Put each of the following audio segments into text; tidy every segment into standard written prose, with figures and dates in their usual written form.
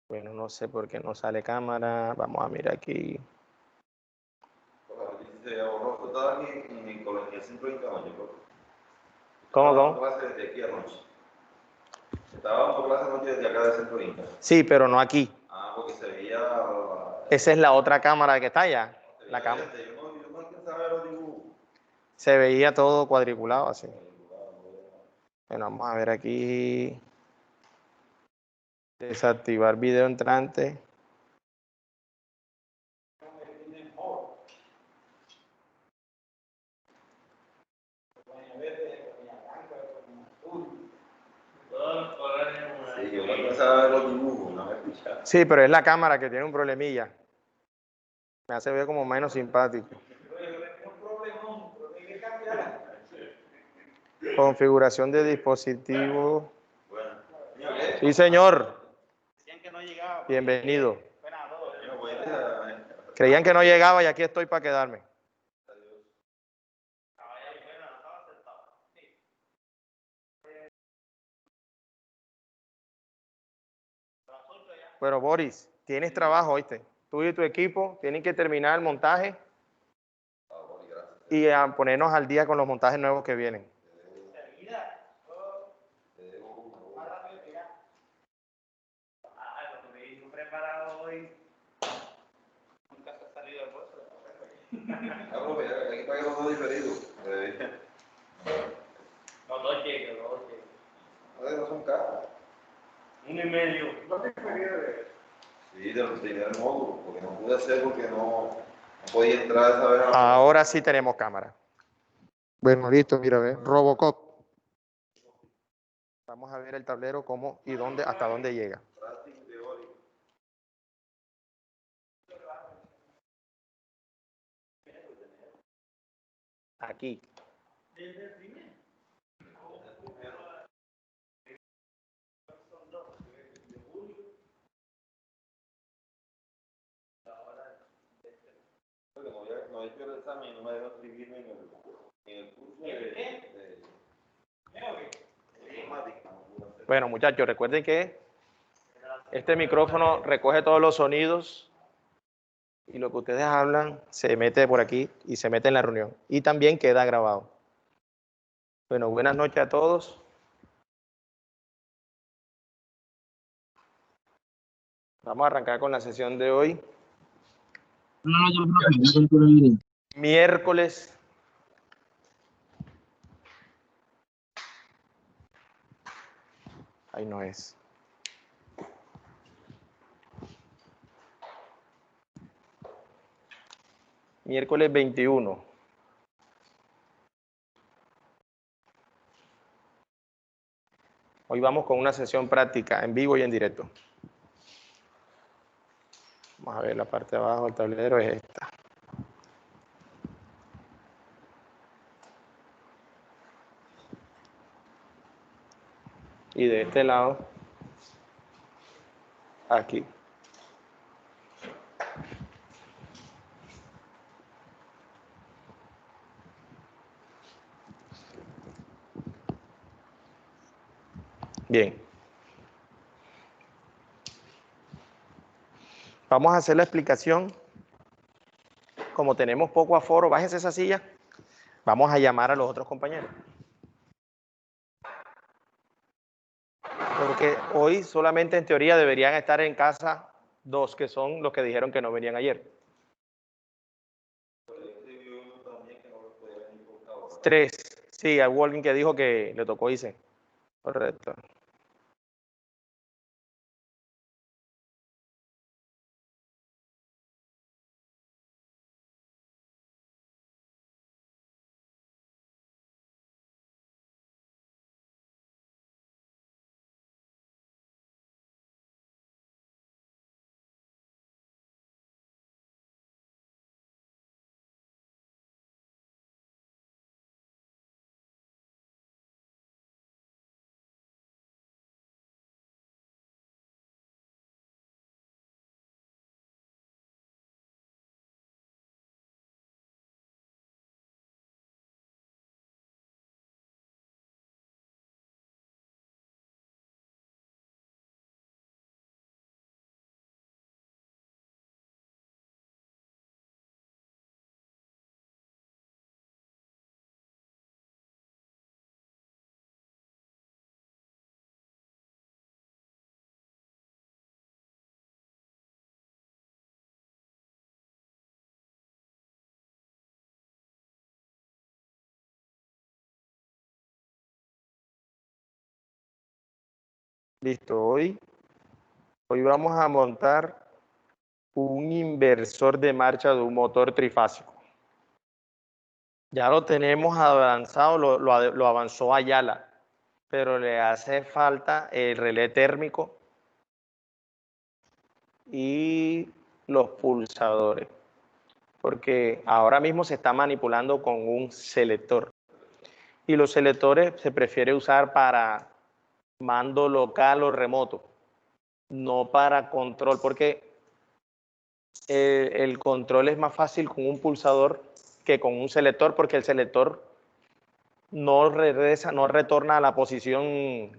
Bueno, no sé por qué no sale cámara. Vamos a mirar aquí. Estaba aquí en mi colonia Centro Inca, ¿Cómo, estaba dando cómo? clases desde aquí anoche. Estaba dando clases anoche desde acá de Centro Inca. Sí, pero no aquí. Porque se veía... Esa es la otra cámara que está allá. La cámara. Yo no alcanzaba a ver los dibujos. Se veía todo cuadriculado así. Bueno, vamos a ver aquí. Desactivar video entrante. Sí, yo no alcanzaba a ver los dibujos, no me escuchaba. Sí, pero es la cámara que tiene un problemilla. Me hace ver como menos simpático. Configuración de dispositivo. Sí, señor. Bienvenido. Creían que no llegaba y aquí estoy para quedarme. Pero Boris, tienes trabajo, ¿oíste? Tú y tu equipo tienen que terminar el montaje y a ponernos al día con los montajes nuevos que vienen. Aquí pagué los dos diferidos. Los dos cheques, los dos cheques. No son caros. 1,5. Sí, del primer módulo, porque no pude hacer porque no podía entrar esa vez. Ahora sí tenemos cámara. Bueno, listo, mira, ve. Robocop. Vamos a ver el tablero cómo y dónde, hasta dónde llega. Aquí. No he hecho el examen, no me debo escribirme en el curso de informática. Bueno, muchachos, recuerden que este micrófono recoge todos los sonidos y lo que ustedes hablan se mete por aquí y se mete en la reunión. Y también queda grabado. Bueno, buenas noches a todos. Vamos a arrancar con la sesión de hoy. Miércoles. Ahí no es. Miércoles 21. Hoy vamos con una sesión práctica en vivo y en directo. Vamos a ver la parte de abajo del tablero, es esta. Y de este lado, aquí. Bien. Vamos a hacer la explicación. Como tenemos poco aforo, bájese esa silla. Vamos a llamar a los otros compañeros. Porque hoy solamente en teoría deberían estar en casa 2, que son los que dijeron que no venían ayer. 3. Sí, hubo alguien que dijo que le tocó irse. Correcto. Listo, hoy vamos a montar un inversor de marcha de un motor trifásico. Ya lo tenemos avanzado, lo avanzó Ayala, pero le hace falta el relé térmico y los pulsadores, porque ahora mismo se está manipulando con un selector. Y los selectores se prefiere usar para mando local o remoto, no para control, porque el control es más fácil con un pulsador que con un selector, porque el selector no regresa, no retorna a la posición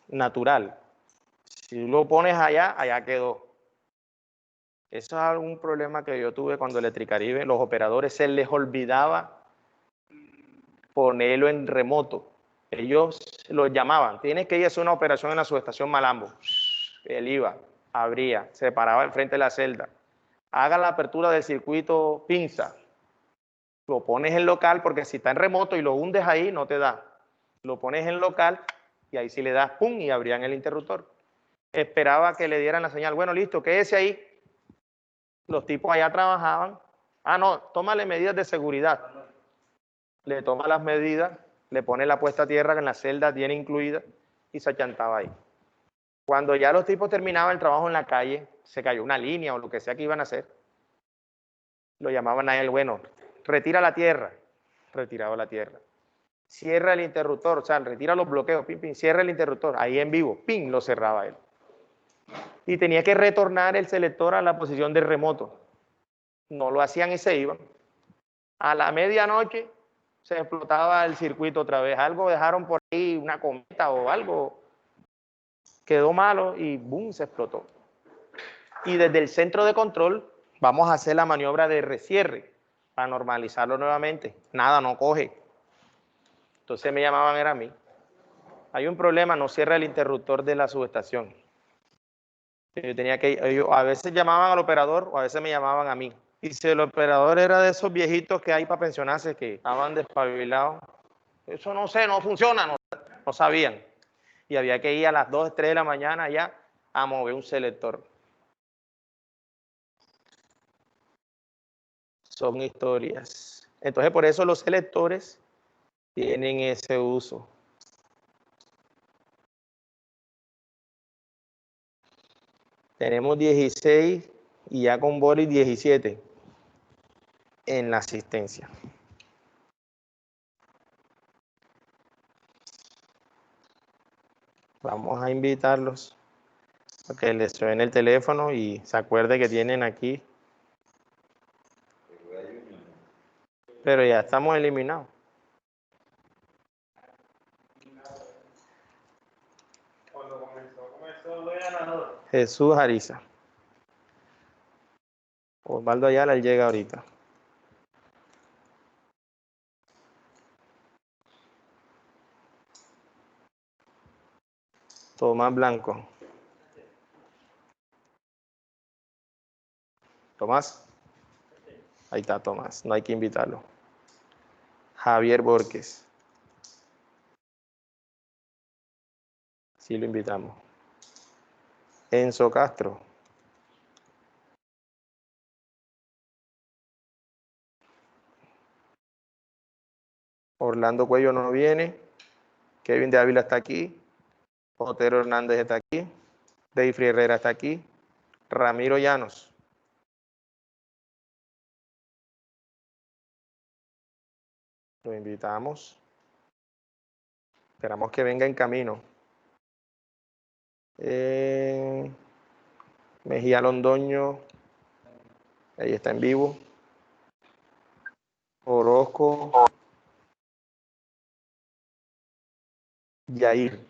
natural. Si lo pones allá, allá quedó. Eso es algún problema que yo tuve cuando Electricaribe, los operadores se les olvidaba ponerlo en remoto. Ellos lo llamaban, tienes que ir a hacer una operación en la subestación Malambo. Él iba, abría, se paraba enfrente de la celda. Haga la apertura del circuito pinza. Lo pones en local porque si está en remoto y lo hundes ahí, no te da. Lo pones en local y ahí sí le das pum y abrían el interruptor. Esperaba que le dieran la señal. Bueno, listo, quédese ahí. Los tipos allá trabajaban. Ah, no, tómale medidas de seguridad. Le toma las medidas, le pone la puesta a tierra que en la celda tiene incluida y se achantaba ahí. Cuando ya los tipos terminaban el trabajo en la calle, se cayó una línea o lo que sea que iban a hacer, lo llamaban a él, bueno, retira la tierra, retiraba la tierra. Cierra el interruptor, o sea, retira los bloqueos, pim, pim, cierra el interruptor, ahí en vivo, pim, lo cerraba él. Y tenía que retornar el selector a la posición de remoto. No lo hacían y se iban. A la medianoche se explotaba el circuito otra vez. Algo dejaron por ahí, una cometa o algo, quedó malo y boom, se explotó. Y desde el centro de control vamos a hacer la maniobra de recierre para normalizarlo nuevamente. Nada, no coge. Entonces me llamaban, era a mí. Hay un problema, no cierra el interruptor de la subestación. Yo tenía que, a veces llamaban al operador o a veces me llamaban a mí. Y si el operador era de esos viejitos que hay para pensionarse, que estaban despabilados, eso no sé, no funciona, no sabían. Y había que ir a las 2, 3 de la mañana ya a mover un selector. Son historias. Entonces, por eso los selectores tienen ese uso. Tenemos 16 y ya con Boris 17 en la asistencia. Vamos a invitarlos a que les suene el teléfono y se acuerde que tienen aquí. Pero ya estamos eliminados. Cuando comenzó el ganador. Jesús Ariza. Osvaldo Ayala, él llega ahorita. Tomás Blanco. Tomás. Ahí está Tomás, no hay que invitarlo. Javier Borges. Sí lo invitamos. Enzo Castro. Orlando Cuello no viene. Kevin de Ávila está aquí. Otero Hernández está aquí. Deifri Herrera está aquí. Ramiro Llanos. Lo invitamos. Esperamos que venga en camino. Mejía Londoño. Ahí está en vivo. Orozco. Yair.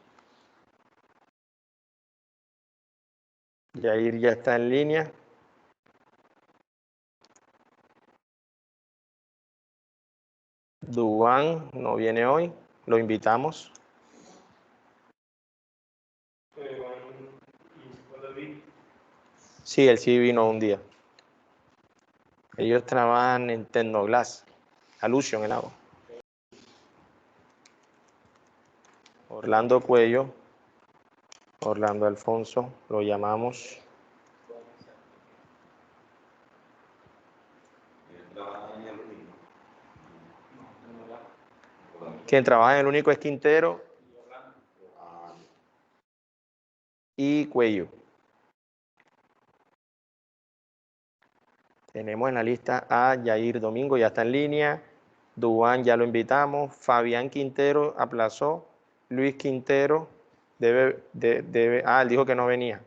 Yair ya está en línea. Dubán no viene hoy. Lo invitamos. Sí, él sí vino un día. Ellos trabajan en Tecnoglass. Alusion, el agua. Orlando Cuello. Orlando Alfonso, lo llamamos. Quien trabaja en el único es Quintero y Cuello. Tenemos en la lista a Yair Domingo, ya está en línea. Duván ya lo invitamos. Fabián Quintero aplazó. Luis Quintero debe. Él dijo que no venía.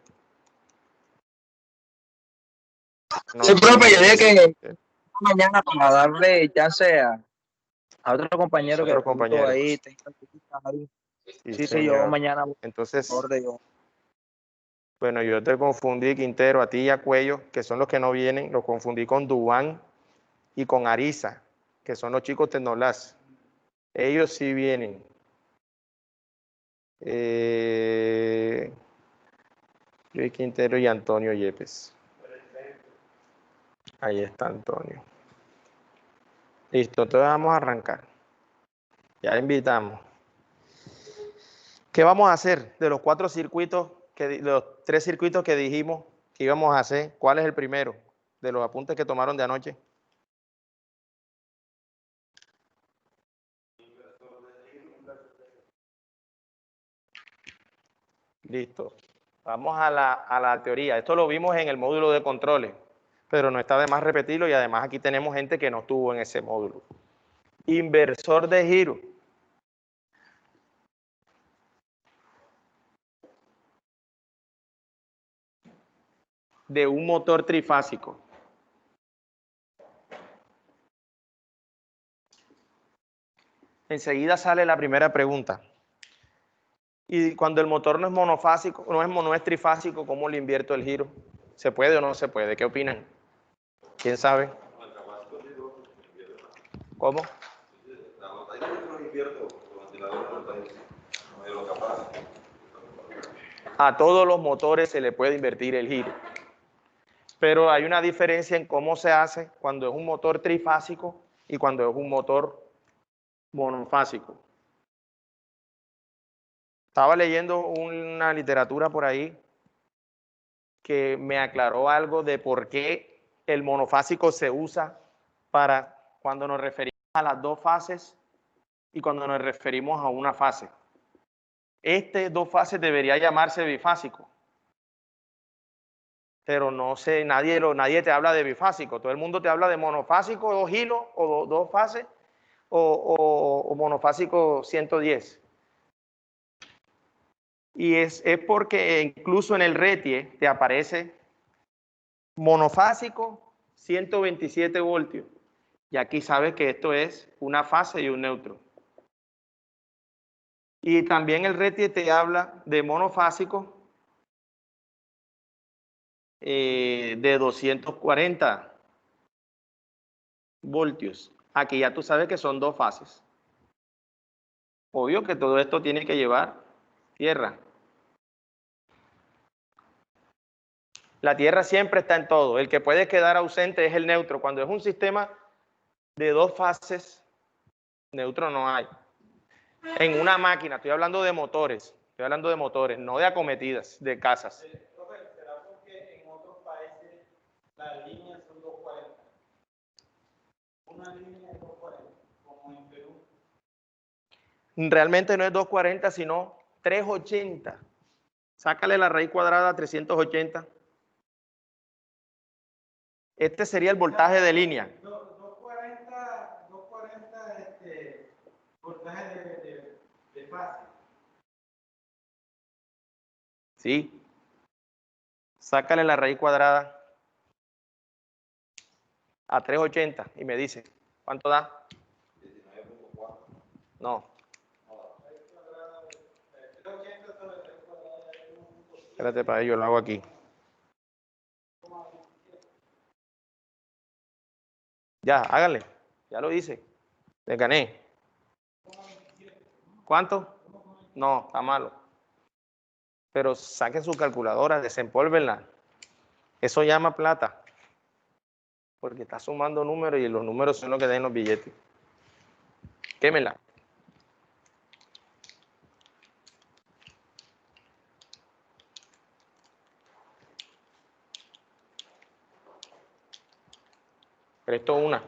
No, Sí, profe, yo dije que ¿eh? mañana para darle ya sea a otro compañero que Otro de pronto compañero. ahí tenga cositas ahí. Sí, Sí, yo señor. mañana voy Entonces, a orden yo. bueno, yo te confundí, Quintero, a ti y a Cuello, que son los que no vienen, los confundí con Duván y con Ariza, que son los chicos Tecnolas. Ellos sí vienen. Luis Quintero y Antonio Yepes. Ahí está Antonio. Listo, entonces vamos a arrancar. Ya invitamos. ¿Qué vamos a hacer de los 4 circuitos, de los 3 circuitos que dijimos que íbamos a hacer? ¿Cuál es el primero de los apuntes que tomaron de anoche? Listo. Vamos a la teoría. Esto lo vimos en el módulo de controles, pero no está de más repetirlo y además aquí tenemos gente que no estuvo en ese módulo. Inversor de giro. De un motor trifásico. Enseguida sale la primera pregunta. Y cuando el motor no es monofásico, no es trifásico, ¿cómo le invierto el giro? ¿Se puede o no se puede? ¿Qué opinan? ¿Quién sabe? ¿Cómo? A todos los motores se le puede invertir el giro. Pero hay una diferencia en cómo se hace cuando es un motor trifásico y cuando es un motor monofásico. Estaba leyendo una literatura por ahí que me aclaró algo de por qué el monofásico se usa para cuando nos referimos a las 2 fases y cuando nos referimos a una fase. Este 2 fases debería llamarse bifásico, pero no sé, nadie te habla de bifásico, todo el mundo te habla de monofásico, 2 hilos o 2 fases o monofásico 110. Y es porque incluso en el RETIE te aparece monofásico 127 voltios. Y aquí sabes que esto es una fase y un neutro. Y también el RETIE te habla de monofásico de 240 voltios. Aquí ya tú sabes que son 2 fases. Obvio que todo esto tiene que llevar tierra. La tierra siempre está en todo. El que puede quedar ausente es el neutro. Cuando es un sistema de 2 fases, neutro no hay. En una máquina, estoy hablando de motores, no de acometidas, de casas. ¿Será porque en otros países las líneas son 240? Una línea es 240, como en Perú. Realmente no es 240, sino 380. Sácale la raíz cuadrada a 380. Este sería el voltaje de línea. 240 voltaje de fase. Sí. Sácale la raíz cuadrada a 380 y me dice, ¿cuánto da? 19.4. No. Espérate, para ello lo hago aquí. Ya, háganle. Ya lo hice. Le gané. ¿Cuánto? No, está malo. Pero saquen su calculadora, desempólvenla. Eso llama plata. Porque está sumando números y los números son los que den los billetes. Quémela. Presto una.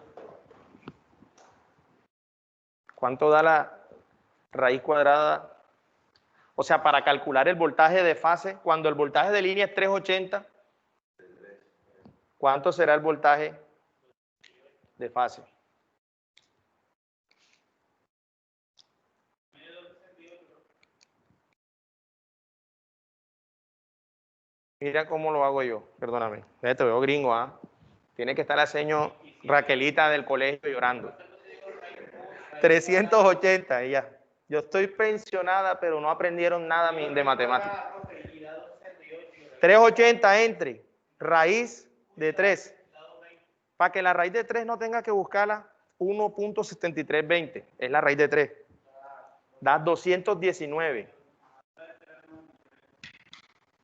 ¿Cuánto da la raíz cuadrada? O sea, para calcular el voltaje de fase, cuando el voltaje de línea es 380, ¿cuánto será el voltaje de fase? Mira cómo lo hago yo, perdóname. Te veo gringo, ¿ah? Tiene que estar la señora Raquelita del colegio llorando. 380, ella. Yo estoy pensionada, pero no aprendieron nada de matemáticas. 380 entre raíz de 3. Para que la raíz de 3 no tenga que buscarla, 1.7320 es la raíz de 3. Da 219.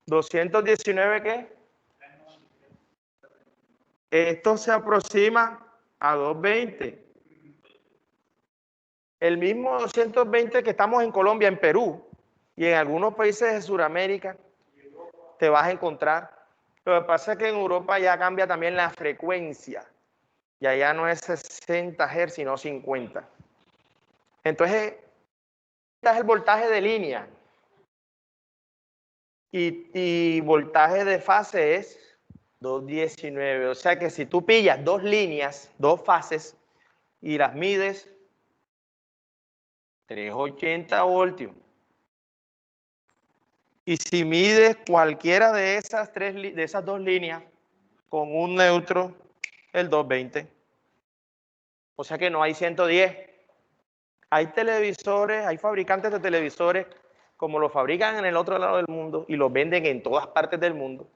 ¿219 qué? Esto se aproxima a 220. El mismo 220 que estamos en Colombia, en Perú y en algunos países de Sudamérica, te vas a encontrar. Lo que pasa es que en Europa ya cambia también la frecuencia. Ya no es 60 Hz, sino 50. Entonces, este es el voltaje de línea. Y voltaje de fase es 219. O sea que si tú pillas dos líneas, dos fases, y las mides, 380 voltios. Y si mides cualquiera de esas dos líneas con un neutro, el 220. O sea que no hay 110. Hay televisores, hay fabricantes de televisores, como los fabrican en el otro lado del mundo y los venden en todas partes del mundo,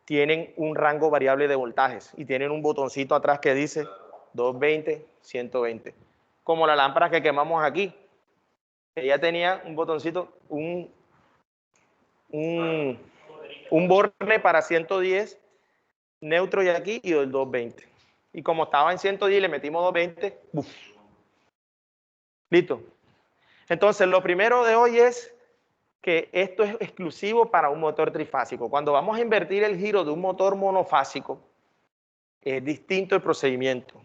tienen un rango variable de voltajes y tienen un botoncito atrás que dice 220, 120. Como la lámpara que quemamos aquí. Ella tenía un botoncito, un borne para 110, neutro y aquí, y el 220. Y como estaba en 110 le metimos 220, ¡buf! Listo. Entonces, lo primero de hoy es que esto es exclusivo para un motor trifásico. Cuando vamos a invertir el giro de un motor monofásico, es distinto el procedimiento.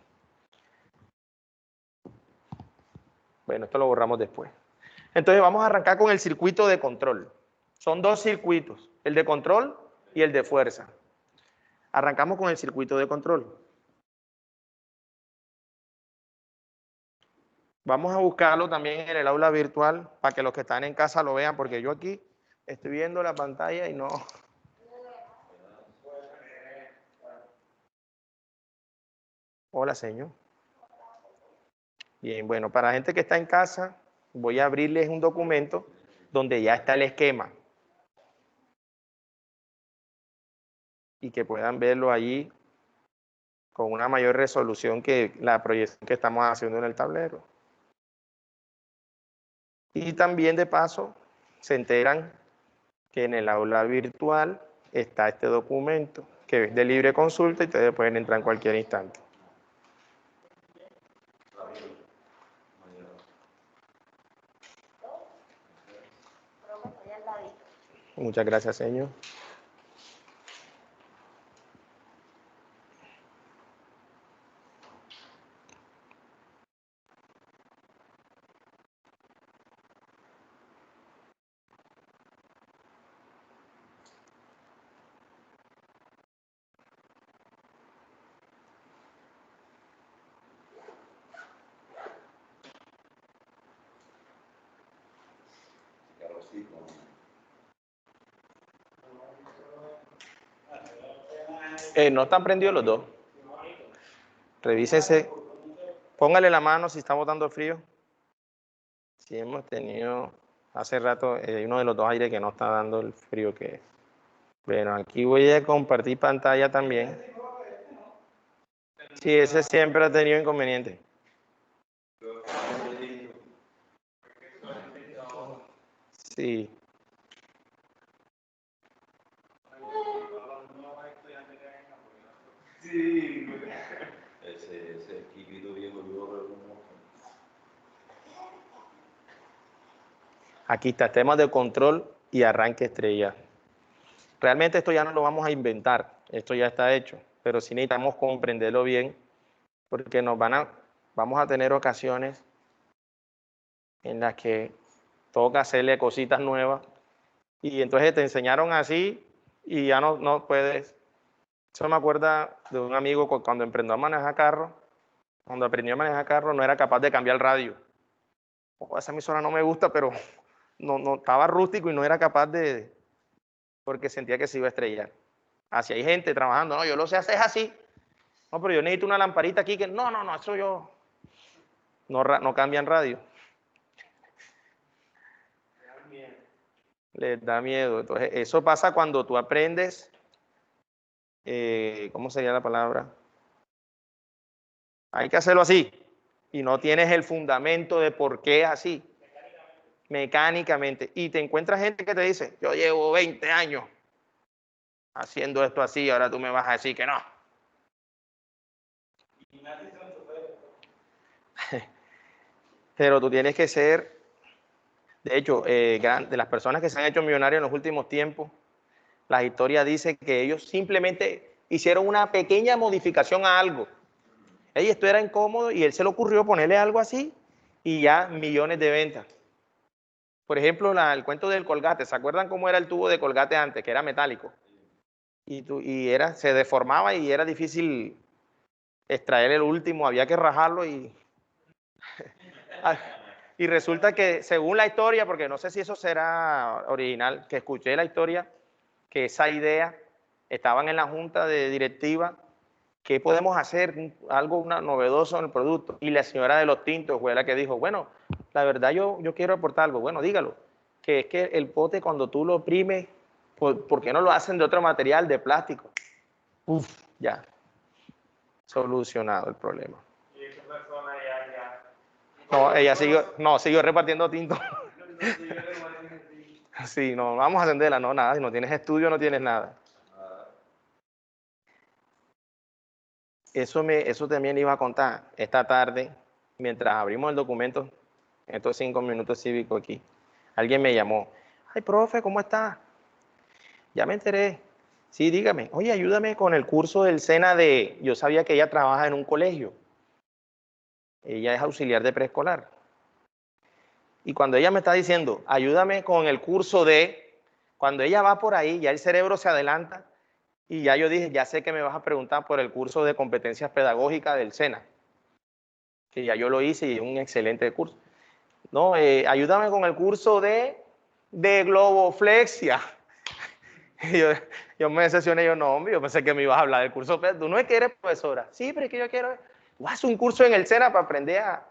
Bueno, esto lo borramos después. Entonces, vamos a arrancar con el circuito de control. Son dos circuitos, el de control y el de fuerza. Arrancamos con el circuito de control. Vamos a buscarlo también en el aula virtual para que los que están en casa lo vean, porque yo aquí estoy viendo la pantalla y no. Hola, señor. Bien, bueno, para la gente que está en casa, voy a abrirles un documento donde ya está el esquema. Y que puedan verlo allí con una mayor resolución que la proyección que estamos haciendo en el tablero. Y también de paso se enteran que en el aula virtual está este documento que es de libre consulta y ustedes pueden entrar en cualquier instante. Muchas gracias, señor. No están prendidos los dos. Revísense. Póngale la mano si está botando frío. Si hemos tenido hace rato uno de los dos aires que no está dando el frío que es. Bueno, aquí voy a compartir pantalla también. Sí, ese siempre ha tenido inconveniente. Sí. Sí. Ese chiquito viejo yo. Aquí está, temas de control y arranque estrella. Realmente esto ya no lo vamos a inventar, esto ya está hecho, pero sí necesitamos comprenderlo bien porque vamos a tener ocasiones en las que toca hacerle cositas nuevas y entonces te enseñaron así y ya no puedes. Eso me acuerda de un amigo cuando aprendió a manejar carro, no era capaz de cambiar el radio. Esa emisora no me gusta, pero no estaba rústico y no era capaz porque sentía que se iba a estrellar. Así hay gente trabajando, no, yo lo sé hacer así. No, pero yo necesito una lamparita aquí que no, eso yo no cambian radio. Les da miedo. Entonces, eso pasa cuando tú aprendes, ¿cómo sería la palabra? Hay que hacerlo así y no tienes el fundamento de por qué así, mecánicamente. Y te encuentras gente que te dice, yo llevo 20 años haciendo esto así, ahora tú me vas a decir que no. Pero tú tienes que ser, de hecho, de las personas que se han hecho millonarios en los últimos tiempos, la historia dice que ellos simplemente hicieron una pequeña modificación a algo. Esto era incómodo y él se le ocurrió ponerle algo así y ya millones de ventas. Por ejemplo, el cuento del Colgate. ¿Se acuerdan cómo era el tubo de Colgate antes? Que era metálico. Se deformaba y era difícil extraer el último, había que rajarlo y resulta que según la historia, porque no sé si eso será original, que escuché la historia, que esa idea estaban en la junta de directiva, ¿qué podemos hacer? Algo novedoso en el producto. Y la señora de los tintos fue la que dijo, bueno, la verdad yo quiero aportar algo. Bueno, dígalo, que es que el pote cuando tú lo oprimes, ¿por qué no lo hacen de otro material, de plástico? Uf, ya, solucionado el problema. Y esa persona ya. No, ella siguió repartiendo tinto. Sí, no, vamos a atenderla, no, nada, si no tienes estudio no tienes nada. Eso también le iba a contar esta tarde, mientras abrimos el documento, en estos 5 minutos cívicos aquí. Alguien me llamó, ay, profe, ¿cómo está? Ya me enteré. Sí, dígame, oye, ayúdame con el curso del SENA yo sabía que ella trabaja en un colegio. Ella es auxiliar de preescolar. Y cuando ella me está diciendo, ayúdame con el curso cuando ella va por ahí, ya el cerebro se adelanta y ya yo dije, ya sé que me vas a preguntar por el curso de competencias pedagógicas del SENA, que ya yo lo hice y es un excelente curso. No, ayúdame con el curso de globoflexia. Y yo me decepcioné, no, hombre, yo pensé que me ibas a hablar del curso. Tú no es que eres profesora. Sí, pero es que yo quiero, haz un curso en el SENA para aprender a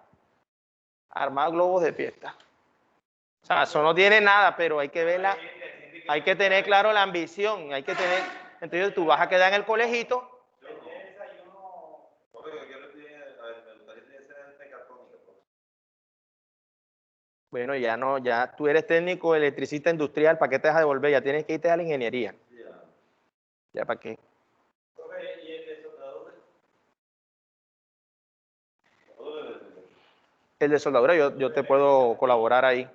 armar globos de fiesta. O sea, eso no tiene nada, pero hay que verla, hay que tener claro la ambición, entonces tú vas a quedar en el colegito. Bueno, ya tú eres técnico electricista industrial, ¿para qué te vas a devolver? Ya tienes que irte a la ingeniería. ¿Ya para qué? ¿Y el de soldadura? El de soldadura, yo te puedo colaborar ahí.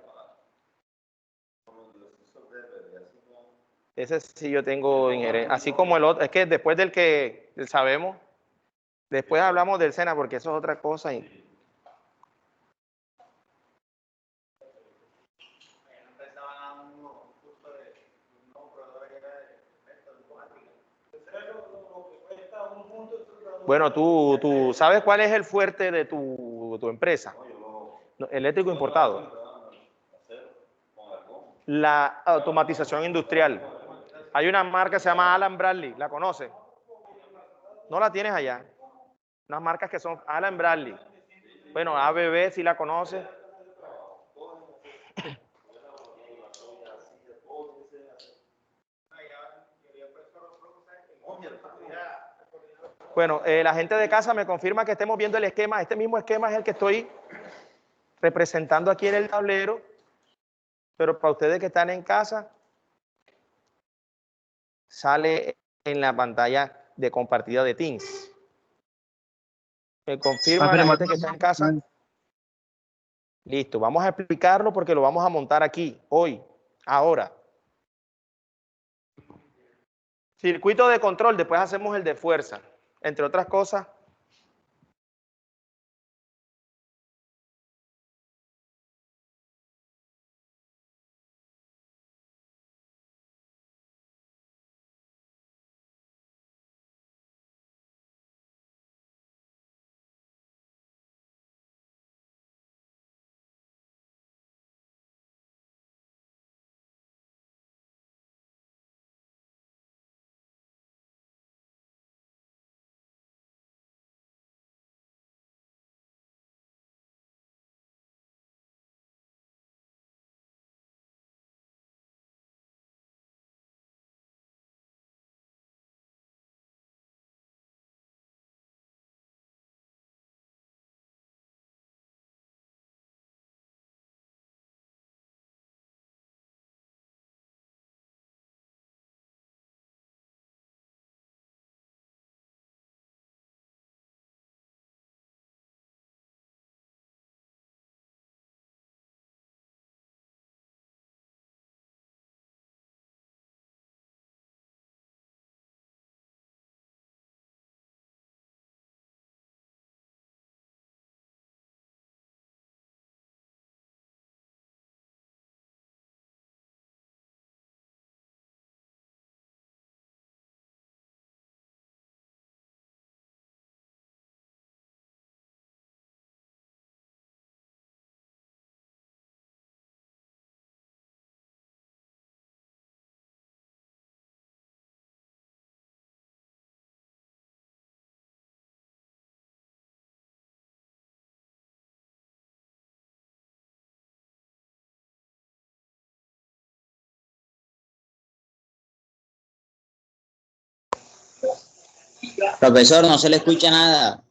Ese sí yo tengo injerencia, así como el otro, es que después del que sabemos, después hablamos del SENA porque eso es otra cosa. Bueno, tú sabes cuál es el fuerte de tu empresa. Eléctrico importado. La automatización industrial. Hay una marca que se llama Allen Bradley, ¿la conoces? ¿No la tienes allá? Unas marcas que son Allen Bradley. Bueno, ABB si la conoces. Bueno, la gente de casa me confirma que estemos viendo el esquema. Este mismo esquema es el que estoy representando aquí en el tablero, pero para ustedes que están en casa, sale en la pantalla de compartida de Teams. ¿Me confirma la gente que está en casa? Listo, vamos a explicarlo porque lo vamos a montar aquí, hoy, ahora. Circuito de control, después hacemos el de fuerza. Entre otras cosas, Profesor, no se le escucha nada.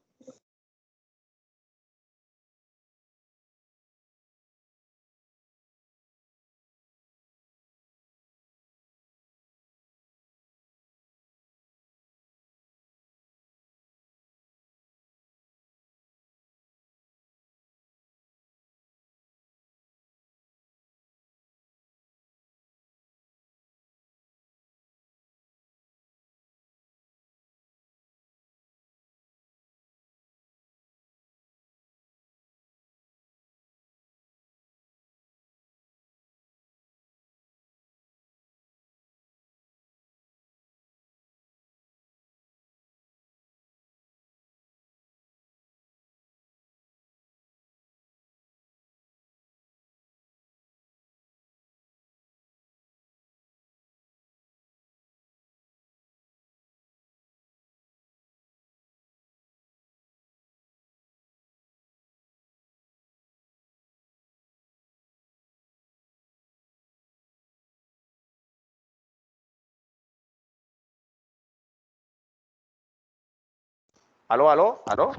¿Aló, aló, aló?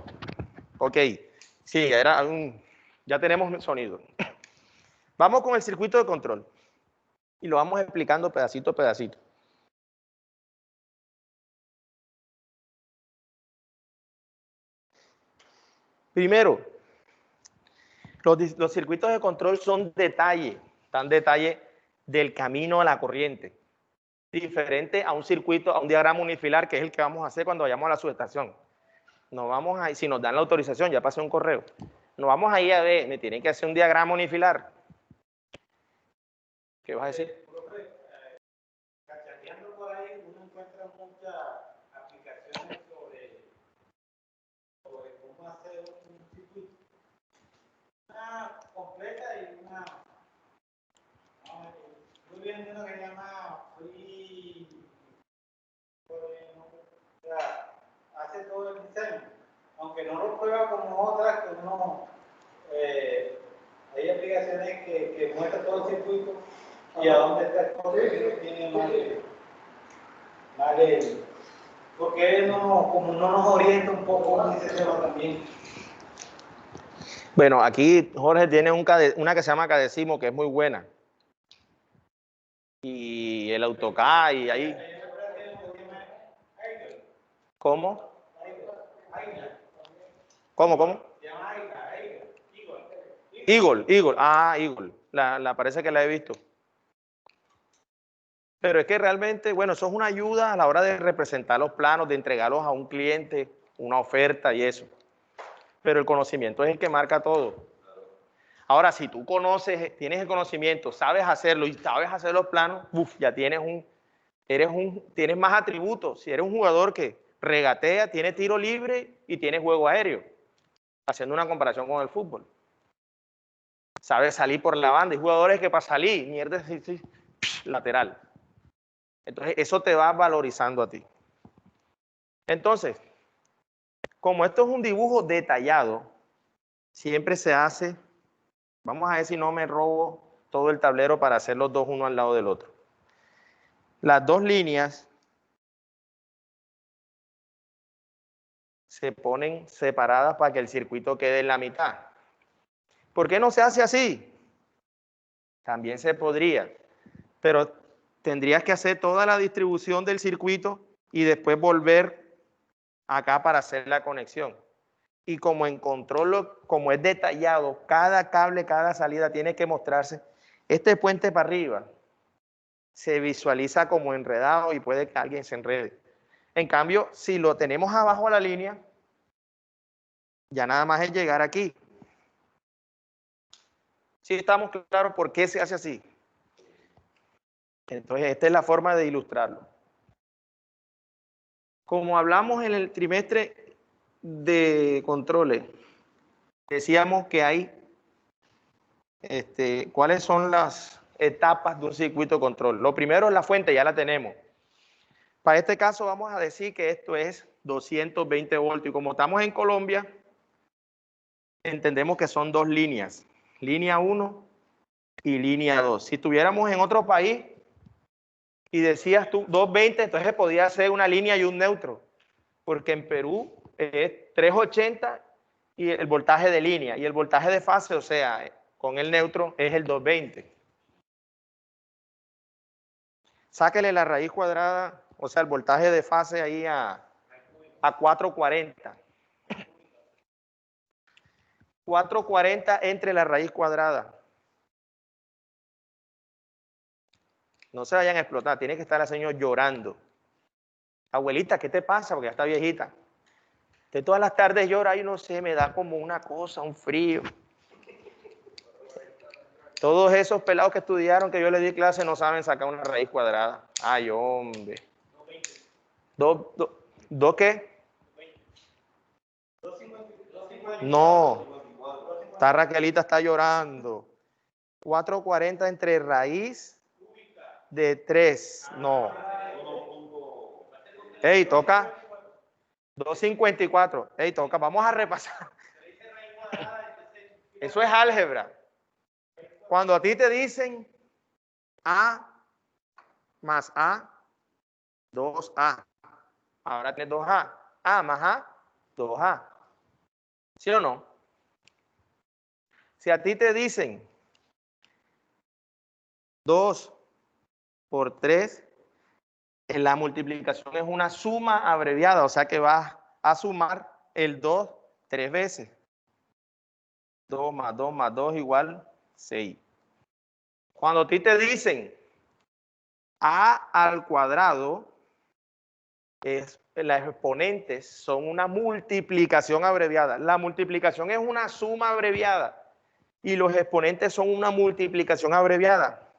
Ok, sí, ya tenemos sonido. Vamos con el circuito de control y lo vamos explicando pedacito a pedacito. Primero, los circuitos de control son dan detalle del camino a la corriente, diferente a un circuito, a un diagrama unifilar, que es el que vamos a hacer cuando vayamos a la subestación. Nos vamos a, si nos dan la autorización, ya pasé un correo, nos vamos a ir a ver, me tienen que hacer un diagrama unifilar. ¿Qué vas a decir? Profe, cachateando por ahí uno encuentra muchas aplicaciones sobre cómo hacer un circuito. Una completa y una... Estoy viendo una que se llama Free... O sea, hace todo el diseño. Aunque no lo prueba como otras que uno... hay aplicaciones que muestran todo el circuito y a dónde está el correo, tiene mal porque él no, como no nos orienta un poco en ese tema también. Bueno, aquí Jorge tiene una que se llama Cadecimo, que es muy buena. Y el AutoCAD y ahí. ¿Cómo? ¿Cómo? Eagle. Ah, Eagle. Parece que la he visto. Pero es que realmente, bueno, eso es una ayuda a la hora de representar los planos, de entregarlos a un cliente, una oferta y eso. Pero el conocimiento es el que marca todo. Ahora, si tú conoces, tienes el conocimiento, sabes hacerlo y sabes hacer los planos, ya tienes tienes más atributos. Si eres un jugador que regatea, tiene tiro libre y tiene juego aéreo, haciendo una comparación con el fútbol. Sabes salir por la banda. Hay jugadores que para salir, mierda, lateral. Entonces, eso te va valorizando a ti. Entonces, como esto es un dibujo detallado, siempre se hace, vamos a ver si no me robo todo el tablero para hacer los dos uno al lado del otro. Las dos líneas se ponen separadas para que el circuito quede en la mitad. ¿Por qué no se hace así? También se podría, pero tendrías que hacer toda la distribución del circuito y después volver acá para hacer la conexión. Y como en control, como es detallado, cada cable, cada salida tiene que mostrarse. Este puente para arriba se visualiza como enredado y puede que alguien se enrede. En cambio, si lo tenemos abajo a la línea, ya nada más es llegar aquí. ¿Sí estamos claros por qué se hace así? Entonces, esta es la forma de ilustrarlo. Como hablamos en el trimestre de controles, decíamos que hay, ¿cuáles son las etapas de un circuito de control? Lo primero es la fuente, ya la tenemos. Para este caso vamos a decir que esto es 220 voltios y como estamos en Colombia, entendemos que son dos líneas, línea 1 y línea 2. Si estuviéramos en otro país y decías tú 220, entonces podía ser una línea y un neutro. porque en Perú es 380 y el voltaje de línea, y el voltaje de fase, o sea, con el neutro, es el 220. Sáquele la raíz cuadrada, o sea, el voltaje de fase ahí a 440. 440 entre la raíz cuadrada. No se vayan a explotar, tiene que estar la señora llorando. Abuelita, ¿qué te pasa? Porque ya está viejita. De todas las tardes llora y no sé, me da como una cosa, un frío. Todos esos pelados que estudiaron, que yo les di clase, no saben sacar una raíz cuadrada. Ay, hombre. ¿Dos qué? No. Esta Raquelita está llorando. 440 entre raíz de 3. No. Ey, toca. 254. Ey, toca. Vamos a repasar. Eso es álgebra. Cuando a ti te dicen A más A, 2A. Ahora tienes 2A. A más A, 2A. ¿Sí o no? Si a ti te dicen 2 por 3, la multiplicación es una suma abreviada, o sea que vas a sumar el 2 3 veces. 2 más 2 más 2 igual 6. Cuando a ti te dicen A al cuadrado, las exponentes son una multiplicación abreviada. La multiplicación es una suma abreviada y los exponentes son una multiplicación abreviada.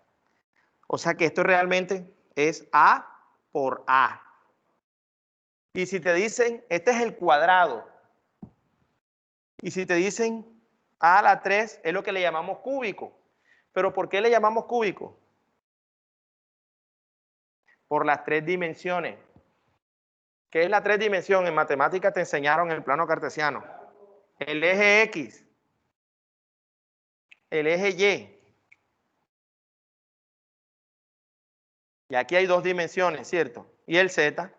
O sea que esto realmente es A por A. Y si te dicen, este es el cuadrado. Y si te dicen A a la 3, es lo que le llamamos cúbico. ¿Pero por qué le llamamos cúbico? Por las 3 dimensiones. ¿Qué es la 3 dimensión? En matemáticas te enseñaron en el plano cartesiano. El eje X, el eje Y. Y aquí hay 2 dimensiones, ¿cierto? Y el Z.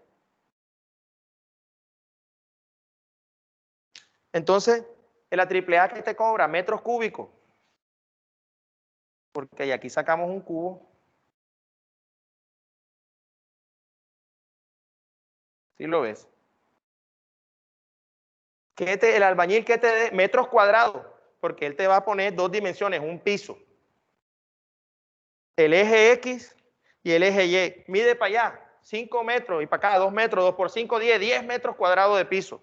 Entonces, la AAA que te cobra metros cúbicos. Porque aquí sacamos un cubo. ¿Sí lo ves? El albañil que te dé metros cuadrados, porque él te va a poner 2 dimensiones, un piso. El eje X y el eje Y. Mide para allá 5 metros y para acá 2 metros, 2 por 5, 10 metros cuadrados de piso.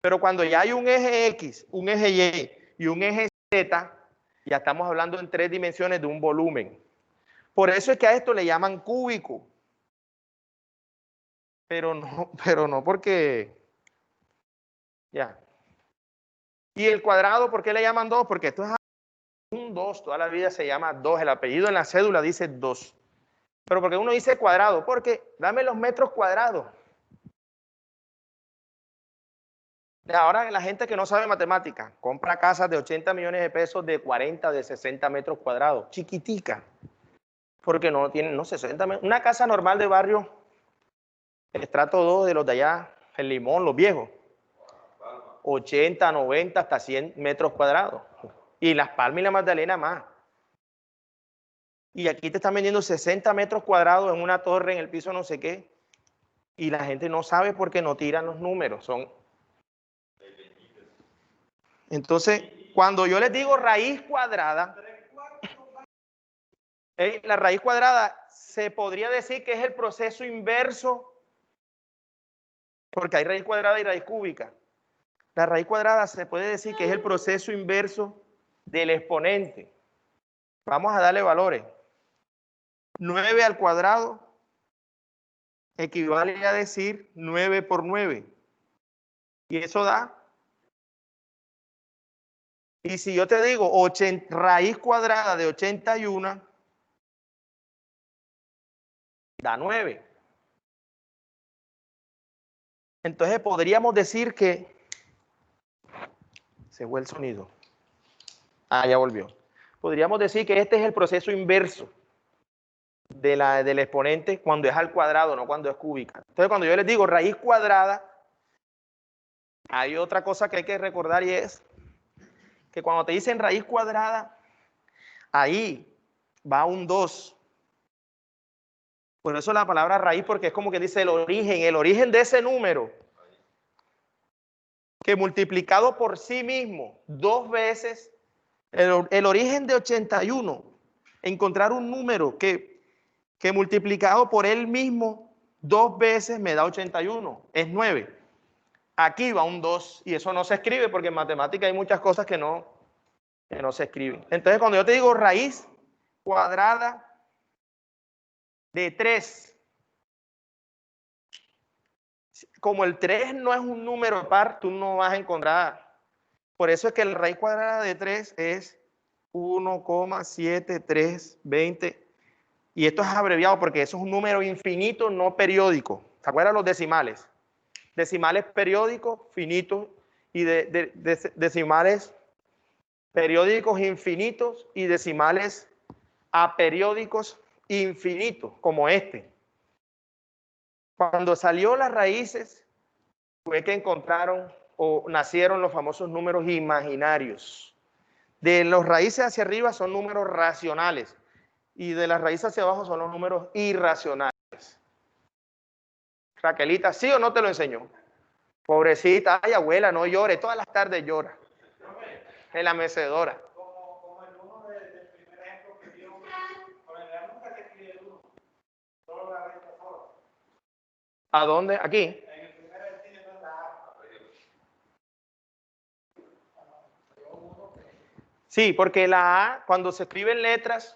Pero cuando ya hay un eje X, un eje Y y un eje Z, ya estamos hablando en 3 dimensiones de un volumen. Por eso es que a esto le llaman cúbico. Pero no porque... Ya. ¿Y el cuadrado por qué le llaman 2? Porque esto es un 2, toda la vida se llama 2. El apellido en la cédula dice 2. Pero porque uno dice cuadrado, porque dame los metros cuadrados. Ahora la gente que no sabe matemática compra casas de 80 millones de pesos de 40, de 60 metros cuadrados, chiquitica, porque no tienen, no 60 metros. Una casa normal de barrio, estrato 2 de los de allá, el Limón, los viejos, 80, 90, hasta 100 metros cuadrados. Y Las Palmas y la Magdalena más. Y aquí te están vendiendo 60 metros cuadrados en una torre en el piso no sé qué. Y la gente no sabe porque no tiran los números. Entonces, cuando yo les digo raíz cuadrada, la raíz cuadrada se podría decir que es el proceso inverso, porque hay raíz cuadrada y raíz cúbica. La raíz cuadrada se puede decir que es el proceso inverso del exponente. Vamos a darle valores. 9 al cuadrado equivale a decir 9 por 9. Y eso da. Y si yo te digo raíz cuadrada de 81, da 9. Entonces podríamos decir que... Se fue el sonido. Ah, ya volvió. Podríamos decir que este es el proceso inverso del exponente cuando es al cuadrado, no cuando es cúbica. Entonces, cuando yo les digo raíz cuadrada, hay otra cosa que hay que recordar y es que cuando te dicen raíz cuadrada, ahí va un 2. Por eso la palabra raíz, porque es como que dice el origen de ese número, que multiplicado por sí mismo 2 veces, el origen de 81, encontrar un número que multiplicado por él mismo 2 veces me da 81, es 9. Aquí va un 2 y eso no se escribe porque en matemática hay muchas cosas que no se escriben. Entonces, cuando yo te digo raíz cuadrada de 3, como el 3 no es un número par, tú no vas a encontrar. Por eso es que la raíz cuadrada de 3 es 1,7320. Y esto es abreviado porque eso es un número infinito no periódico. ¿Se acuerdan los decimales? Decimales periódicos finitos y decimales periódicos infinitos y decimales aperiódicos infinitos, como este. Cuando salió las raíces, fue que encontraron o nacieron los famosos números imaginarios. De las raíces hacia arriba son números racionales y de las raíces hacia abajo son los números irracionales. Raquelita, ¿sí o no te lo enseñó? Pobrecita, ay abuela, no llore, todas las tardes llora. En la mecedora. Como el 1 del primer ejemplo que dio, por el nunca se escribe el 1, solo la recta sola. ¿A dónde? Aquí. En el primer ejercicio no es la A. Sí, porque la A, cuando se escriben letras,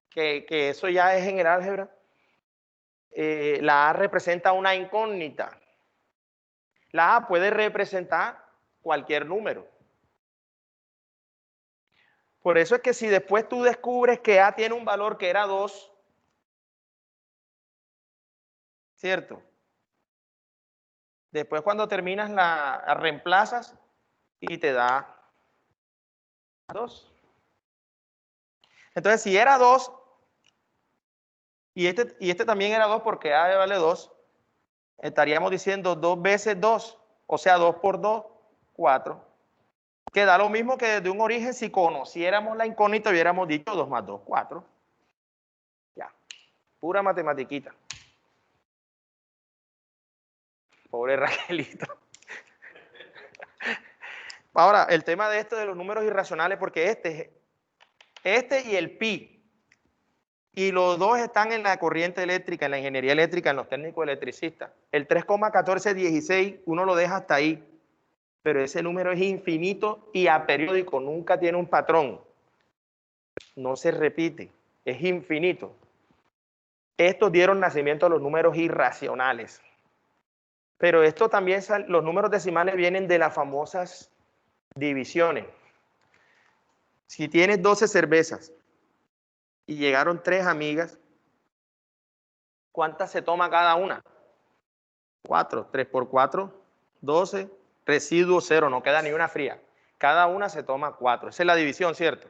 que eso ya es en el álgebra, la A representa una incógnita. La A puede representar cualquier número. Por eso es que si después tú descubres que A tiene un valor que era 2, ¿cierto? Después cuando terminas la reemplazas y te da 2. Entonces si era 2 y este también era 2 porque A vale 2, estaríamos diciendo 2 veces 2, o sea 2 por 2, 4. Que da lo mismo que desde un origen si conociéramos la incógnita hubiéramos dicho 2 más 2, 4. Ya, pura matematiquita. Pobre Raquelito. Ahora, el tema de esto de los números irracionales, porque este y el pi, y los dos están en la corriente eléctrica, en la ingeniería eléctrica, en los técnicos electricistas. El 3,1416 uno lo deja hasta ahí, pero ese número es infinito y aperiódico, nunca tiene un patrón. No se repite, es infinito. Estos dieron nacimiento a los números irracionales. Pero esto también, los números decimales vienen de las famosas divisiones. Si tienes 12 cervezas y llegaron 3 amigas, ¿cuántas se toma cada una? 4. 3 por 4, 12. Residuo 0, no queda ni una fría. Cada una se toma 4. Esa es la división, ¿cierto?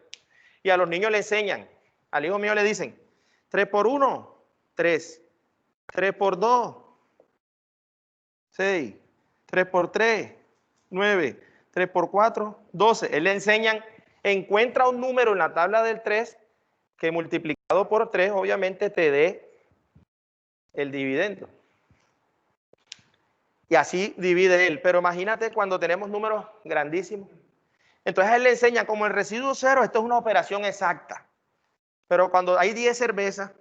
Y a los niños le enseñan, al hijo mío le dicen, 3 por 1, 3. 3 por 2, 6. 3 por 3, 9. 3 por 4, 12. Él le enseñan, encuentra un número en la tabla del 3 que multiplicado por 3 obviamente te dé el dividendo. Y así divide él. Pero imagínate cuando tenemos números grandísimos. Entonces él le enseña como el residuo 0, esto es una operación exacta. Pero cuando hay 10 cervezas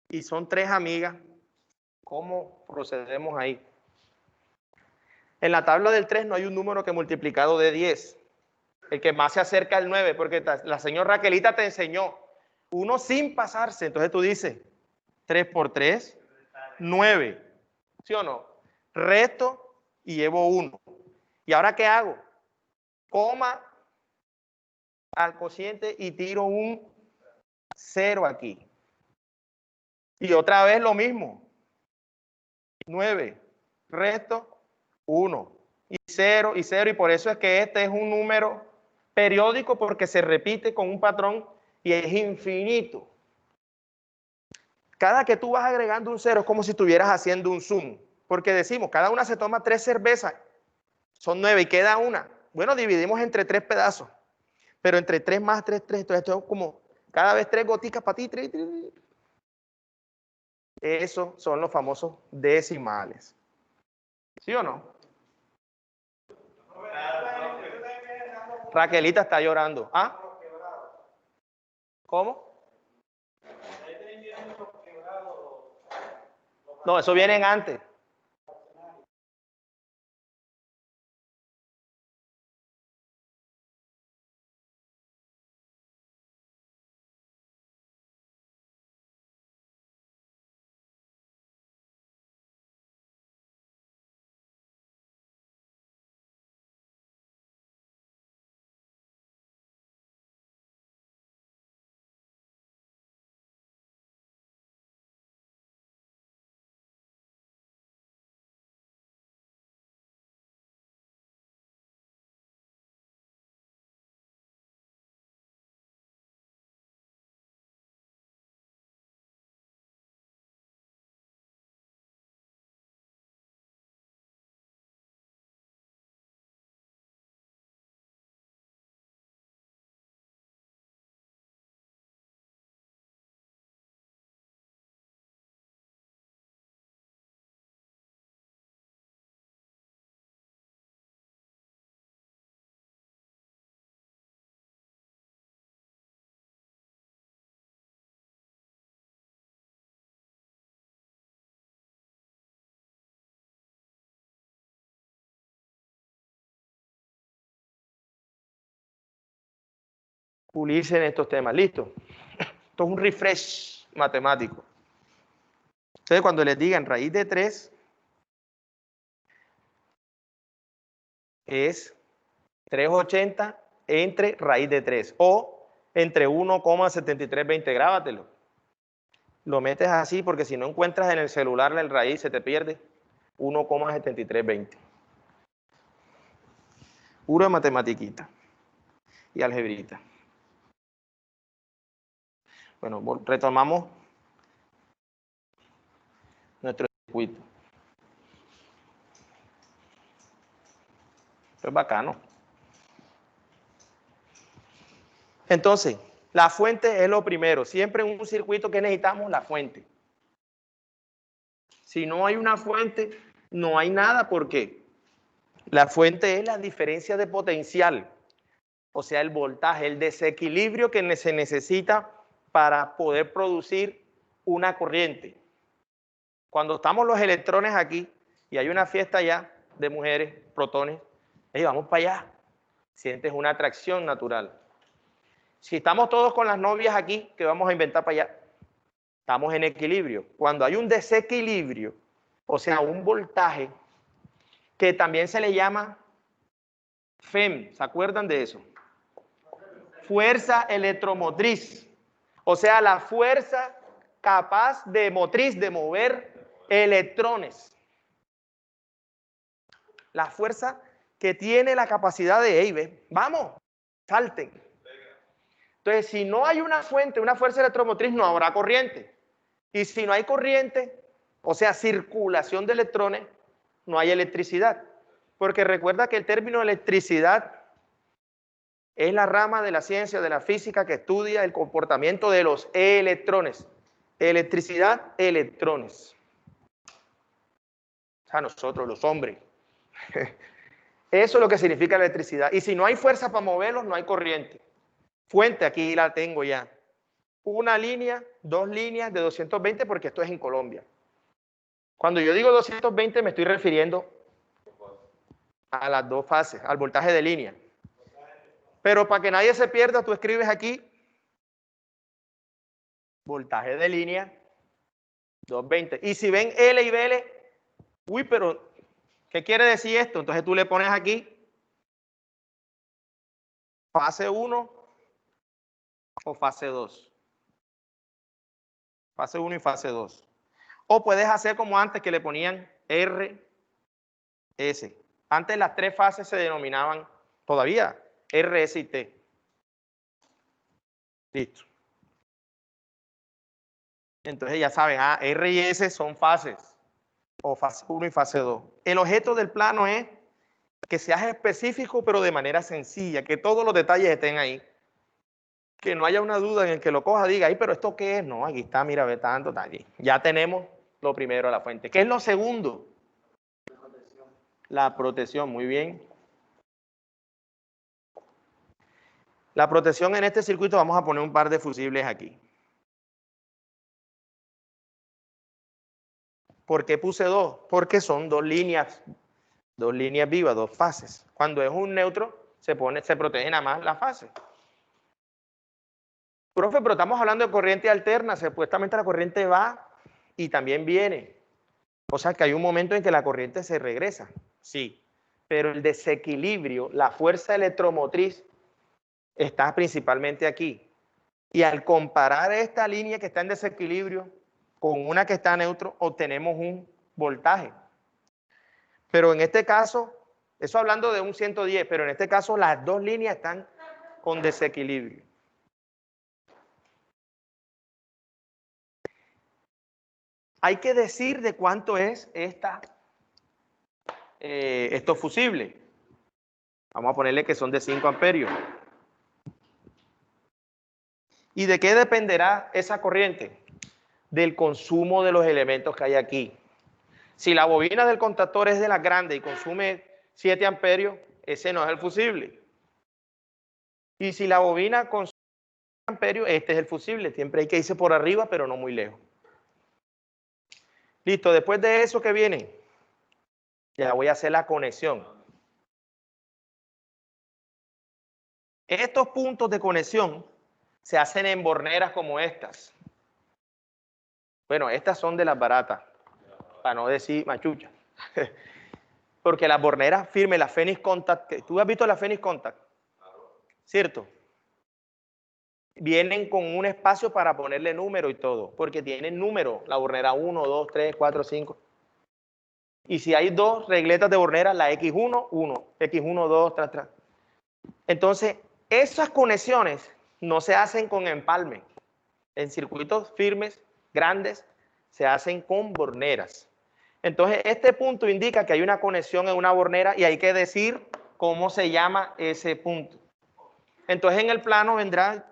y son 3 amigas, ¿cómo procedemos ahí? En la tabla del 3 no hay un número que multiplicado de 10. El que más se acerca al 9, porque la señora Raquelita te enseñó uno sin pasarse. Entonces tú dices 3 por 3, 9. ¿Sí o no? Resto y llevo 1. ¿Y ahora qué hago? Coma al cociente y tiro un 0 aquí. Y otra vez lo mismo. 9. Resto 1. Y 0 y 0. Y por eso es que este es un número periódico porque se repite con un patrón y es infinito. Cada que tú vas agregando un cero es como si estuvieras haciendo un zoom, porque decimos, cada una se toma 3 cervezas, son 9 y queda una. Bueno, dividimos entre 3 pedazos, pero entre 3 más 3, 3, entonces esto es como cada vez 3 goticas para ti, 3. Esos son los famosos decimales. ¿Sí o no? Raquelita está llorando. ¿Ah? ¿Cómo? No, eso vienen antes. Pulirse en estos temas. Listo. Esto es un refresh matemático. Entonces, cuando les digan raíz de 3 es 380 entre raíz de 3 o entre 1,7320, grábatelo. Lo metes así porque si no encuentras en el celular la raíz se te pierde. 1,7320. Pura matematiquita y algebrita. Bueno, retomamos nuestro circuito. Esto es bacano. Entonces, la fuente es lo primero. Siempre en un circuito que necesitamos, la fuente. Si no hay una fuente, no hay nada. ¿Por qué? La fuente es la diferencia de potencial, o sea, el voltaje, el desequilibrio que se necesita para poder producir una corriente. Cuando estamos los electrones aquí y hay una fiesta allá de mujeres, protones, vamos para allá, sientes una atracción natural. Si estamos todos con las novias aquí, ¿qué vamos a inventar para allá? Estamos en equilibrio. Cuando hay un desequilibrio, o sea, un voltaje, que también se le llama FEM, ¿se acuerdan de eso? Fuerza electromotriz, o sea, la fuerza capaz de motriz, de mover electrones. La fuerza que tiene la capacidad de, vamos, salten. Entonces, si no hay una fuente, una fuerza electromotriz, no habrá corriente. Y si no hay corriente, o sea, circulación de electrones, no hay electricidad. Porque recuerda que el término electricidad es la rama de la ciencia, de la física que estudia el comportamiento de los electrones. Electricidad, electrones. O sea, nosotros, los hombres. Eso es lo que significa electricidad. Y si no hay fuerza para moverlos, no hay corriente. Fuente, aquí la tengo ya. Una línea, 2 líneas de 220 porque esto es en Colombia. Cuando yo digo 220 me estoy refiriendo a las 2 fases, al voltaje de línea. Pero para que nadie se pierda, tú escribes aquí voltaje de línea 220. Y si ven L y BL, uy, pero ¿qué quiere decir esto? Entonces tú le pones aquí fase 1 o fase 2. Fase 1 y fase 2. O puedes hacer como antes que le ponían RS. Antes las 3 fases se denominaban todavía RS y T. Listo. Entonces ya saben, R y S son fases, o fase 1 y fase 2. El objeto del plano es que seas específico, pero de manera sencilla, que todos los detalles estén ahí. Que no haya una duda en el que lo coja, diga, ay, pero ¿esto qué es? No, aquí está, mira, ve tanto, está allí. Ya tenemos lo primero, la fuente. ¿Qué es lo segundo? La protección, muy bien. La protección en este circuito, vamos a poner un par de fusibles aquí. ¿Por qué puse dos? Porque son dos líneas vivas, dos fases. Cuando es un neutro, se protege nada más la fase. Profe, pero estamos hablando de corriente alterna, supuestamente la corriente va y también viene. O sea que hay un momento en que la corriente se regresa, sí. Pero el desequilibrio, la fuerza electromotriz, está principalmente aquí. Y al comparar esta línea que está en desequilibrio con una que está neutro, obtenemos un voltaje. Pero en este caso, eso hablando de un 110, pero en este caso las dos líneas están con desequilibrio. Hay que decir de cuánto es estos fusibles. Vamos a ponerle que son de 5 amperios. ¿Y de qué dependerá esa corriente? Del consumo de los elementos que hay aquí. Si la bobina del contactor es de las grandes y consume 7 amperios, ese no es el fusible. Y si la bobina consume 7 amperios, este es el fusible. Siempre hay que irse por arriba, pero no muy lejos. Listo, después de eso que viene, ya voy a hacer la conexión. Estos puntos de conexión se hacen en borneras como estas. Bueno, estas son de las baratas, para no decir machucha. Porque las borneras firmes, la Phoenix Contact, ¿tú has visto la Phoenix Contact? ¿Cierto? Vienen con un espacio para ponerle número y todo, porque tienen número, la bornera 1, 2, 3, 4, 5. Y si hay dos regletas de bornera, la X1, 1, X1, 2, 3, 3. Entonces, esas conexiones no se hacen con empalme. En circuitos firmes, grandes, se hacen con borneras. Entonces, este punto indica que hay una conexión en una bornera y hay que decir cómo se llama ese punto. Entonces, en el plano vendrá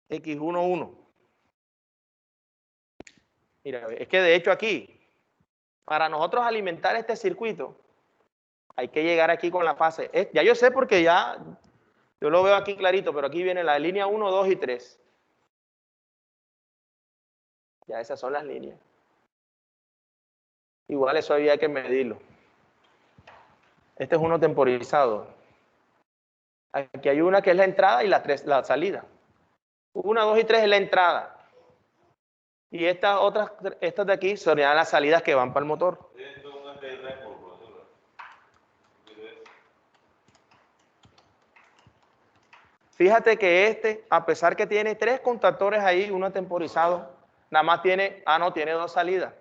X11. Mira, es que de hecho aquí, para nosotros alimentar este circuito, hay que llegar aquí con la fase. Ya yo sé porque ya, yo lo veo aquí clarito, pero aquí viene la línea 1, 2 y 3. Ya esas son las líneas. Igual eso había que medirlo. Este es uno temporizado. Aquí hay una que es la entrada y la salida. 1, 2 y 3 es la entrada. Y estas de aquí son ya las salidas que van para el motor. Fíjate que a pesar que tiene 3 contactores ahí, uno temporizado, nada más tiene, no, tiene 2 salidas.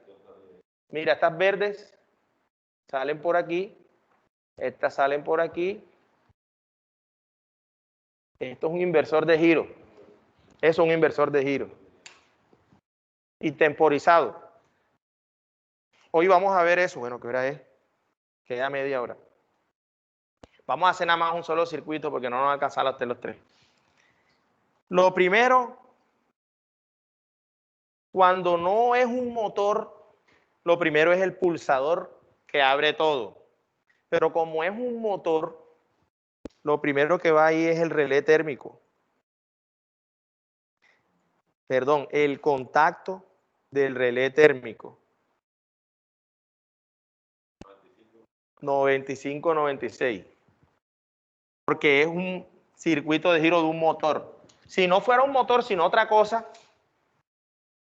Mira, estas verdes salen por aquí, estas salen por aquí. Esto es un inversor de giro. Eso es un inversor de giro. Y temporizado. Hoy vamos a ver eso. Bueno, ¿qué hora es? Queda media hora. Vamos a hacer nada más un solo circuito porque no nos va a alcanzar hasta los 3. Lo primero, cuando no es un motor, lo primero es el pulsador que abre todo. Pero como es un motor, lo primero que va ahí es el relé térmico. Perdón, el contacto del relé térmico. 95-96. Porque es un circuito de giro de un motor. Si no fuera un motor, sino otra cosa,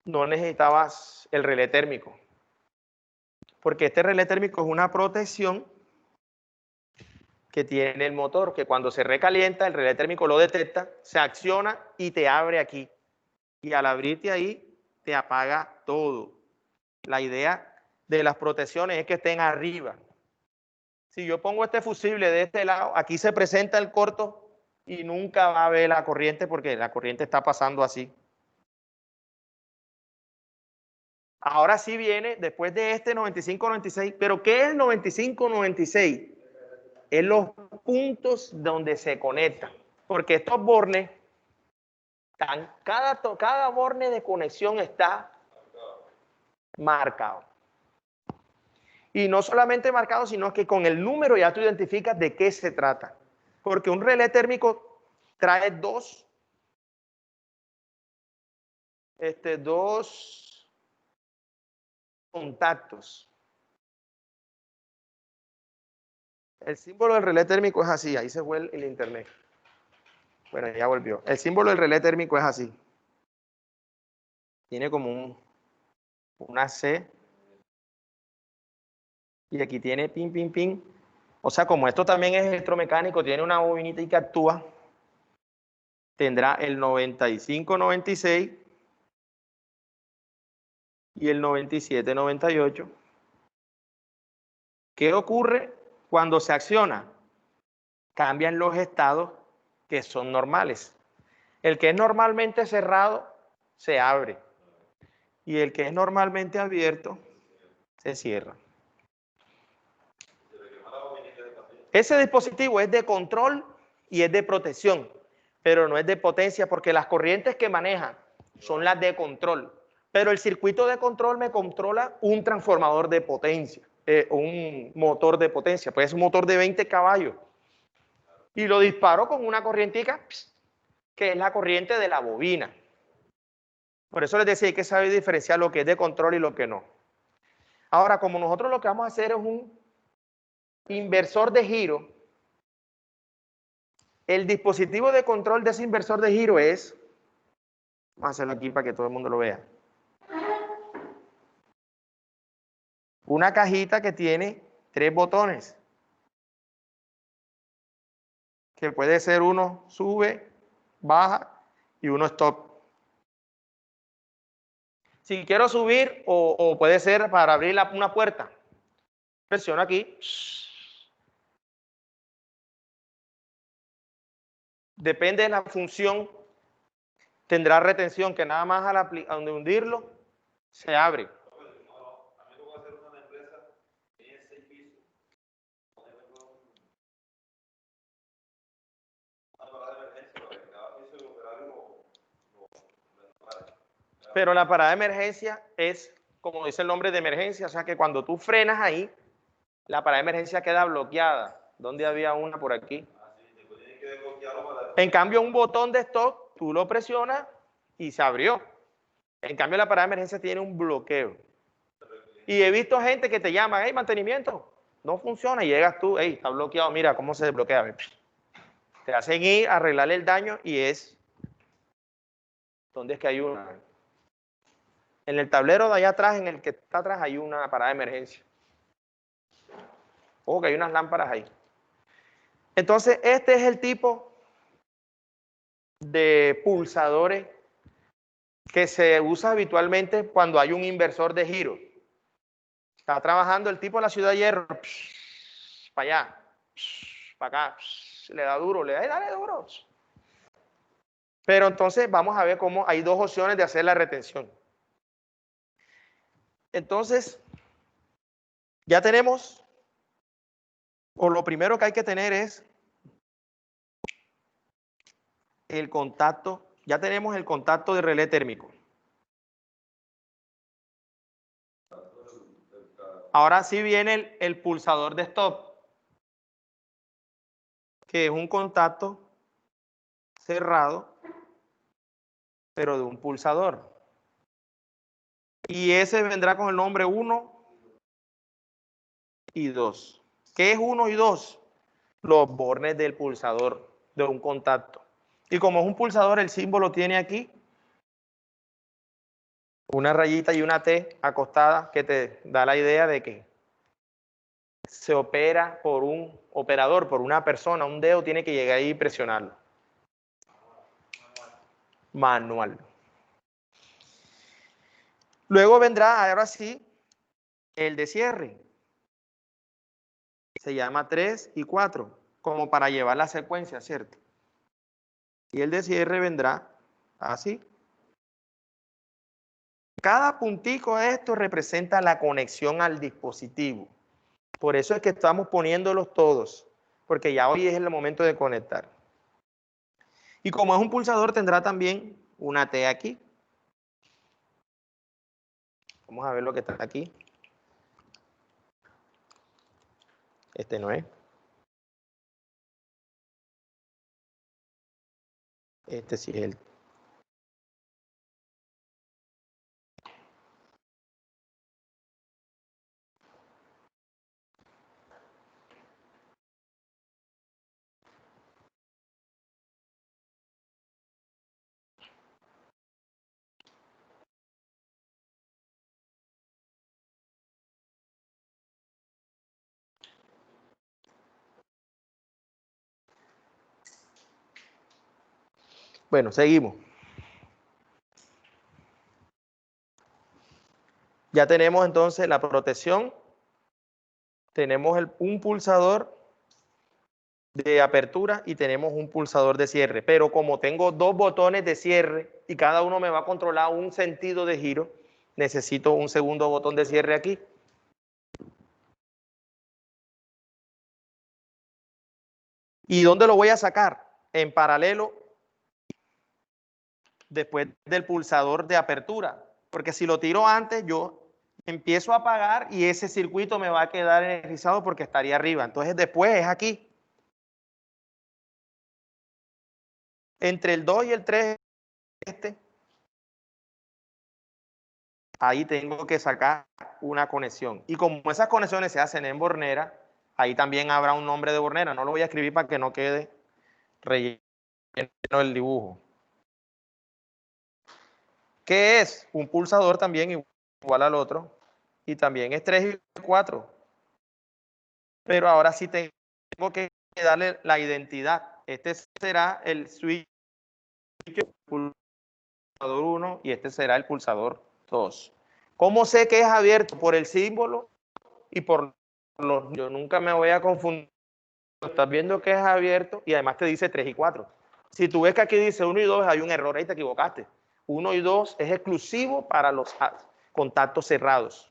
no necesitabas el relé térmico. Porque este relé térmico es una protección que tiene el motor, que cuando se recalienta, el relé térmico lo detecta, se acciona y te abre aquí. Y al abrirte ahí, te apaga todo. La idea de las protecciones es que estén arriba. Si yo pongo este fusible de este lado, aquí se presenta el corto y nunca va a haber la corriente porque la corriente está pasando así. Ahora sí viene, después de este 95-96, pero ¿qué es 95-96? Es los puntos donde se conectan, porque estos bornes, cada borne de conexión está marcado. Y no solamente marcado, sino que con el número ya tú identificas de qué se trata. Porque un relé térmico trae dos contactos. El símbolo del relé térmico es así, ahí se fue el internet. Bueno, ya volvió. El símbolo del relé térmico es así. Tiene como una C. Y aquí tiene pin, pin, pin. O sea, como esto también es electromecánico, tiene una bobinita y que actúa, tendrá el 95-96 y el 97-98. ¿Qué ocurre cuando se acciona? Cambian los estados que son normales. El que es normalmente cerrado se abre y el que es normalmente abierto se cierra. Ese dispositivo es de control y es de protección, pero no es de potencia porque las corrientes que maneja son las de control. Pero el circuito de control me controla un transformador de potencia, un motor de potencia, pues es un motor de 20 caballos. Y lo disparo con una corrientica, que es la corriente de la bobina. Por eso les decía, hay que saber diferenciar lo que es de control y lo que no. Ahora, como nosotros lo que vamos a hacer es un inversor de giro, el dispositivo de control de ese inversor de giro es, vamos a hacerlo aquí para que todo el mundo lo vea, una cajita que tiene 3 botones, que puede ser uno sube, baja y uno stop. Si quiero subir o puede ser para abrir una puerta, presiono aquí. Depende de la función, tendrá retención que nada más al hundirlo se abre. Pero la parada de emergencia es, como dice el nombre, de emergencia, o sea que cuando tú frenas ahí, la parada de emergencia queda bloqueada. ¿Dónde había una? Por aquí. En cambio, un botón de stop, tú lo presionas y se abrió. En cambio, la parada de emergencia tiene un bloqueo. Y he visto gente que te llama, hey, mantenimiento, no funciona, y llegas tú, hey, está bloqueado, mira cómo se desbloquea. Te hacen ir a arreglarle el daño y es, ¿dónde es que hay una? En el tablero de allá atrás, en el que está atrás, hay una parada de emergencia. Ojo que hay unas lámparas ahí. Entonces, este es el tipo de pulsadores que se usa habitualmente cuando hay un inversor de giro. Está trabajando el tipo de la Ciudad de Hierro, para allá, para acá, le da duro, le da, dale duro. Pero entonces vamos a ver cómo hay dos opciones de hacer la retención. Entonces, ya tenemos, o lo primero que hay que tener es el contacto, ya tenemos el contacto de relé térmico. Ahora sí viene el pulsador de stop, que es un contacto cerrado, pero de un pulsador. Y ese vendrá con el nombre 1 y 2. ¿Qué es 1 y 2? Los bornes del pulsador de un contacto. Y como es un pulsador, el símbolo tiene aquí una rayita y una T acostada que te da la idea de que se opera por un operador, por una persona, un dedo tiene que llegar ahí y presionarlo. Manual. Luego vendrá, ahora sí, el de cierre. Se llama 3 y 4, como para llevar la secuencia, ¿cierto? Y el de cierre vendrá así. Cada puntico de esto representa la conexión al dispositivo. Por eso es que estamos poniéndolos todos, porque ya hoy es el momento de conectar. Y como es un pulsador, tendrá también una T aquí. Vamos a ver lo que está aquí. Este no es. Este sí es el. Bueno, seguimos. Ya tenemos entonces la protección. Tenemos un pulsador de apertura y tenemos un pulsador de cierre. Pero como tengo dos botones de cierre y cada uno me va a controlar un sentido de giro, necesito un segundo botón de cierre aquí. ¿Y dónde lo voy a sacar? En paralelo, después del pulsador de apertura. Porque si lo tiro antes, yo empiezo a apagar y ese circuito me va a quedar energizado porque estaría arriba. Entonces después es aquí. Entre el 2 y el 3, ahí tengo que sacar una conexión. Y como esas conexiones se hacen en bornera, ahí también habrá un nombre de bornera. No lo voy a escribir para que no quede relleno el dibujo. ¿Qué es? Un pulsador también igual al otro. Y también es 3 y 4. Pero ahora sí tengo que darle la identidad. Este será el switch pulsador 1 y este será el pulsador 2. ¿Cómo sé que es abierto? Por el símbolo y por los... Yo nunca me voy a confundir. Estás viendo que es abierto y además te dice 3 y 4. Si tú ves que aquí dice 1 y 2, hay un error, ahí te equivocaste. 1 y 2 es exclusivo para los contactos cerrados.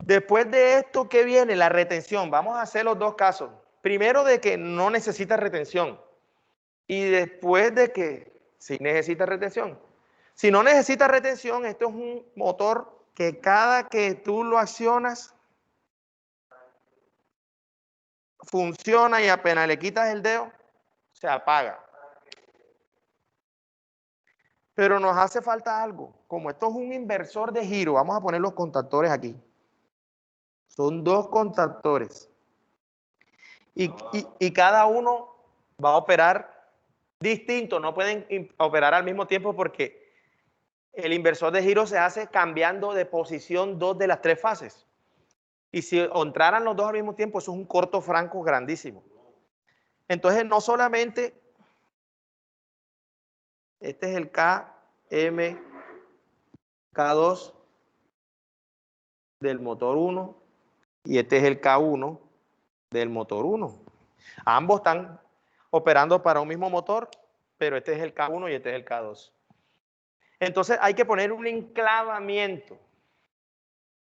Después de esto, ¿qué viene? La retención. Vamos a hacer los dos casos. Primero de que no necesita retención y después de que sí necesita retención. Si no necesita retención, esto es un motor que cada que tú lo accionas, funciona y apenas le quitas el dedo, se apaga. Pero nos hace falta algo. Como esto es un inversor de giro, vamos a poner los contactores aquí. Son dos contactores. Y cada uno va a operar distinto. No pueden operar al mismo tiempo porque el inversor de giro se hace cambiando de posición dos de las tres fases. Y si entraran los dos al mismo tiempo, eso es un corto franco grandísimo. Entonces, no solamente, este es el KM, K2 del motor 1 y este es el K1 del motor 1. Ambos están operando para un mismo motor, pero este es el K1 y este es el K2. Entonces hay que poner un enclavamiento,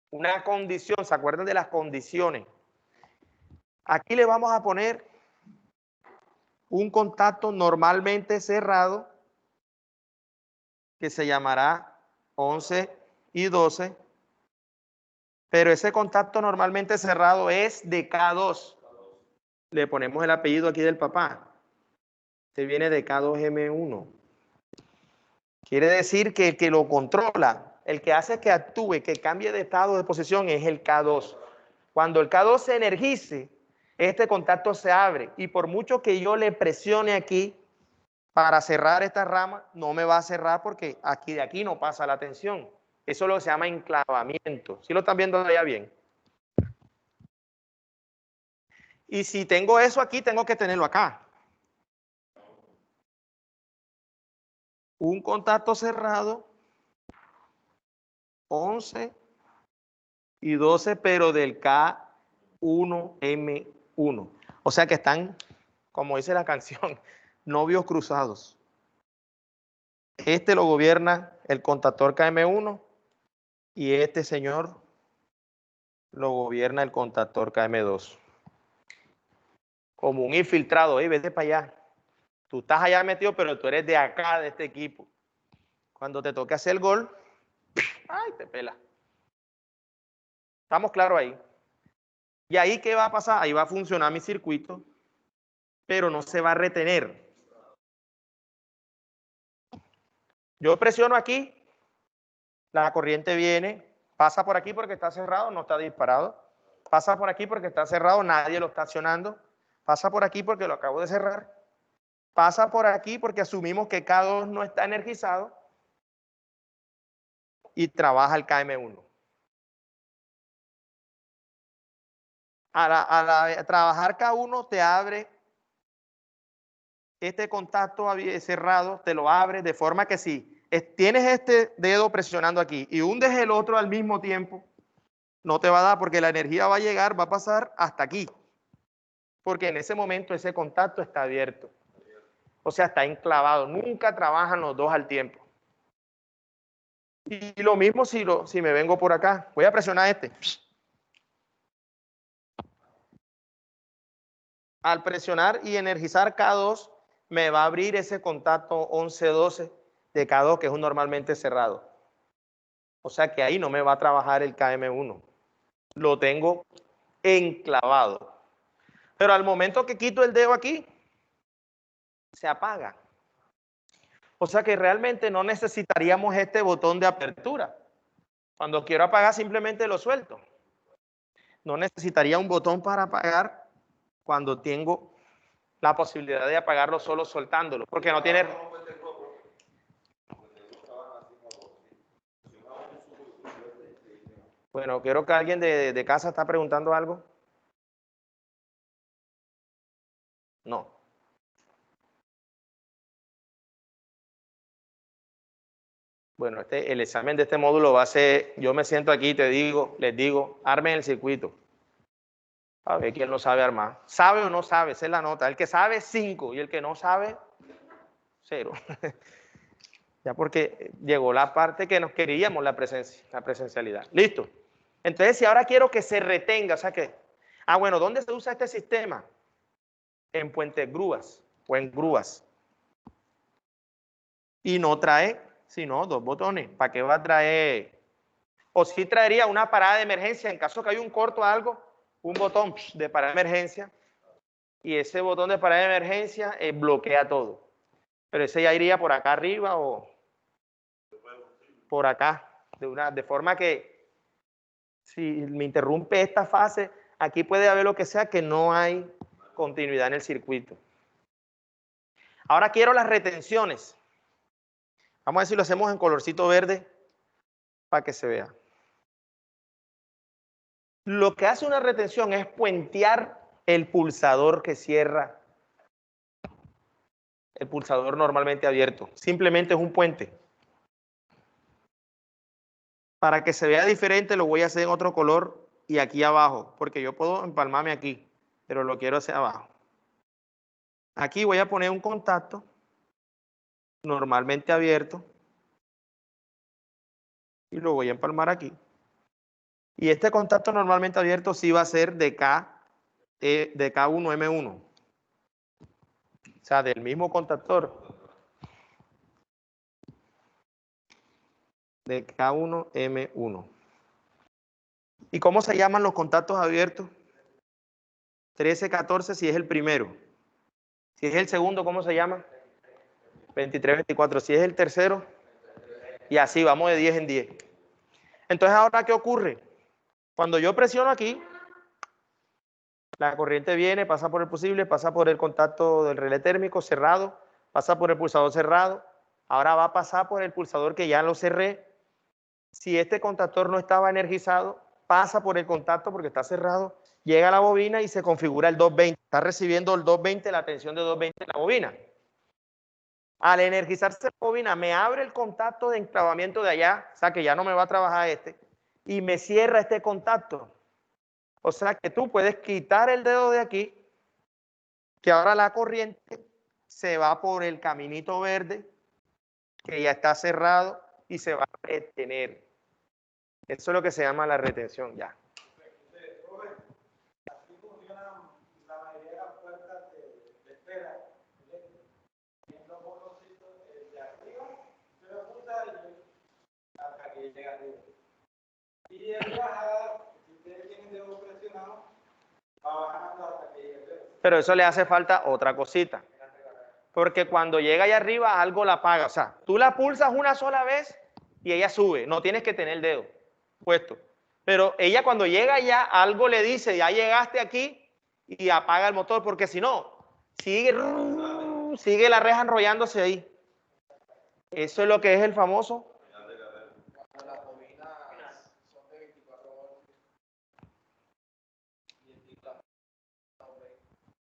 una condición. ¿Se acuerdan de las condiciones? Aquí le vamos a poner un contacto normalmente cerrado que se llamará 11 y 12, pero ese contacto normalmente cerrado es de K2. Le ponemos el apellido aquí del papá. Este viene de K2M1. Quiere decir que el que lo controla, el que hace que actúe, que cambie de estado de posición es el K2. Cuando el K2 se energice, este contacto se abre y por mucho que yo le presione aquí para cerrar esta rama, no me va a cerrar porque aquí de aquí no pasa la tensión. Eso es lo que se llama enclavamiento. ¿Sí lo están viendo allá bien? Y si tengo eso aquí, tengo que tenerlo acá. Un contacto cerrado, 11 y 12, pero del K1M1. O sea que están como dice la canción, novios cruzados. Este lo gobierna el contactor KM1 y este señor lo gobierna el contactor KM2. Como un infiltrado, vete para allá. Tú estás allá metido, pero tú eres de acá, de este equipo. Cuando te toque hacer el gol, ¡ay, te pela! ¿Estamos claros ahí? ¿Y ahí qué va a pasar? Ahí va a funcionar mi circuito, pero no se va a retener. Yo presiono aquí, la corriente viene, pasa por aquí porque está cerrado, no está disparado. Pasa por aquí porque está cerrado, nadie lo está accionando. Pasa por aquí porque lo acabo de cerrar. Pasa por aquí porque asumimos que K2 no está energizado y trabaja el KM1. A trabajar K1 te abre este contacto cerrado, te lo abre de forma que si tienes este dedo presionando aquí y hundes el otro al mismo tiempo, no te va a dar porque la energía va a llegar, va a pasar hasta aquí. Porque en ese momento ese contacto está abierto. O sea, está enclavado. Nunca trabajan los dos al tiempo. Y lo mismo si me vengo por acá. Voy a presionar este. Al presionar y energizar K2, me va a abrir ese contacto 11-12 de K2, que es un normalmente cerrado. O sea que ahí no me va a trabajar el KM1. Lo tengo enclavado. Pero al momento que quito el dedo aquí, se apaga. O sea que realmente no necesitaríamos este botón de apertura. Cuando quiero apagar simplemente lo suelto. No necesitaría un botón para apagar cuando tengo la posibilidad de apagarlo solo soltándolo, porque no tiene... Bueno, creo que alguien de casa está preguntando algo. No. Bueno, el examen de este módulo va a ser, yo me siento aquí y les digo, armen el circuito. A ver quién lo sabe armar. ¿Sabe o no sabe? Esa es la nota. El que sabe, 5. Y el que no sabe, 0. Ya porque llegó la parte que nos queríamos, la presencialidad. Listo. Entonces, si ahora quiero que se retenga, o sea que, bueno, ¿dónde se usa este sistema? En puentes grúas o en grúas. Y no trae, sino 2 botones. ¿Para qué va a traer? O sí traería una parada de emergencia en caso que haya un corto o algo, un botón de parada de emergencia. Y ese botón de parada de emergencia bloquea todo. Pero ese ya iría por acá arriba o por acá. De forma que si me interrumpe esta fase, aquí puede haber lo que sea que no hay continuidad en el circuito. Ahora quiero las retenciones. Vamos a ver si lo hacemos en colorcito verde para que se vea. Lo que hace una retención es puentear el pulsador que cierra el pulsador normalmente abierto. Simplemente es un puente. Para que se vea diferente lo voy a hacer en otro color y aquí abajo, porque yo puedo empalmarme aquí, pero lo quiero hacer abajo. Aquí voy a poner un contacto normalmente abierto y lo voy a empalmar aquí. Y este contacto normalmente abierto sí va a ser de K1M1. O sea, del mismo contactor. De K1M1. ¿Y cómo se llaman los contactos abiertos? 13, 14 si es el primero. Si es el segundo, ¿cómo se llama? 23, 24. Si es el tercero, y así vamos de 10 en 10. Entonces, ¿ahora qué ocurre? Cuando yo presiono aquí, la corriente viene, pasa por el fusible, pasa por el contacto del relé térmico cerrado, pasa por el pulsador cerrado, ahora va a pasar por el pulsador que ya lo cerré. Si este contactor no estaba energizado, pasa por el contacto porque está cerrado, llega a la bobina y se configura el 220. Está recibiendo el 220, la tensión de 220 en la bobina. Al energizarse la bobina, me abre el contacto de enclavamiento de allá, o sea que ya no me va a trabajar este, y me cierra este contacto. O sea que tú puedes quitar el dedo de aquí que ahora la corriente se va por el caminito verde, que ya está cerrado, y se va a retener. Eso es lo que se llama la retención, ya. Así funcionan la mayoría de las puertas de espera. Tienen dos botoncitos, el de arriba, se lo pulsa y hasta que llega arriba. Y el de bajada, si ustedes tienen dedo presionado, va bajando hasta que llegue arriba. Pero eso le hace falta otra cosita. Porque cuando llega allá arriba, algo la apaga. O sea, tú la pulsas una sola vez y ella sube. No tienes que tener el dedo puesto. Pero ella cuando llega allá, algo le dice, ya llegaste aquí, y apaga el motor. Porque si no, sigue la reja enrollándose ahí. Eso es lo que es el famoso. Las bobinas son de 24 voltios.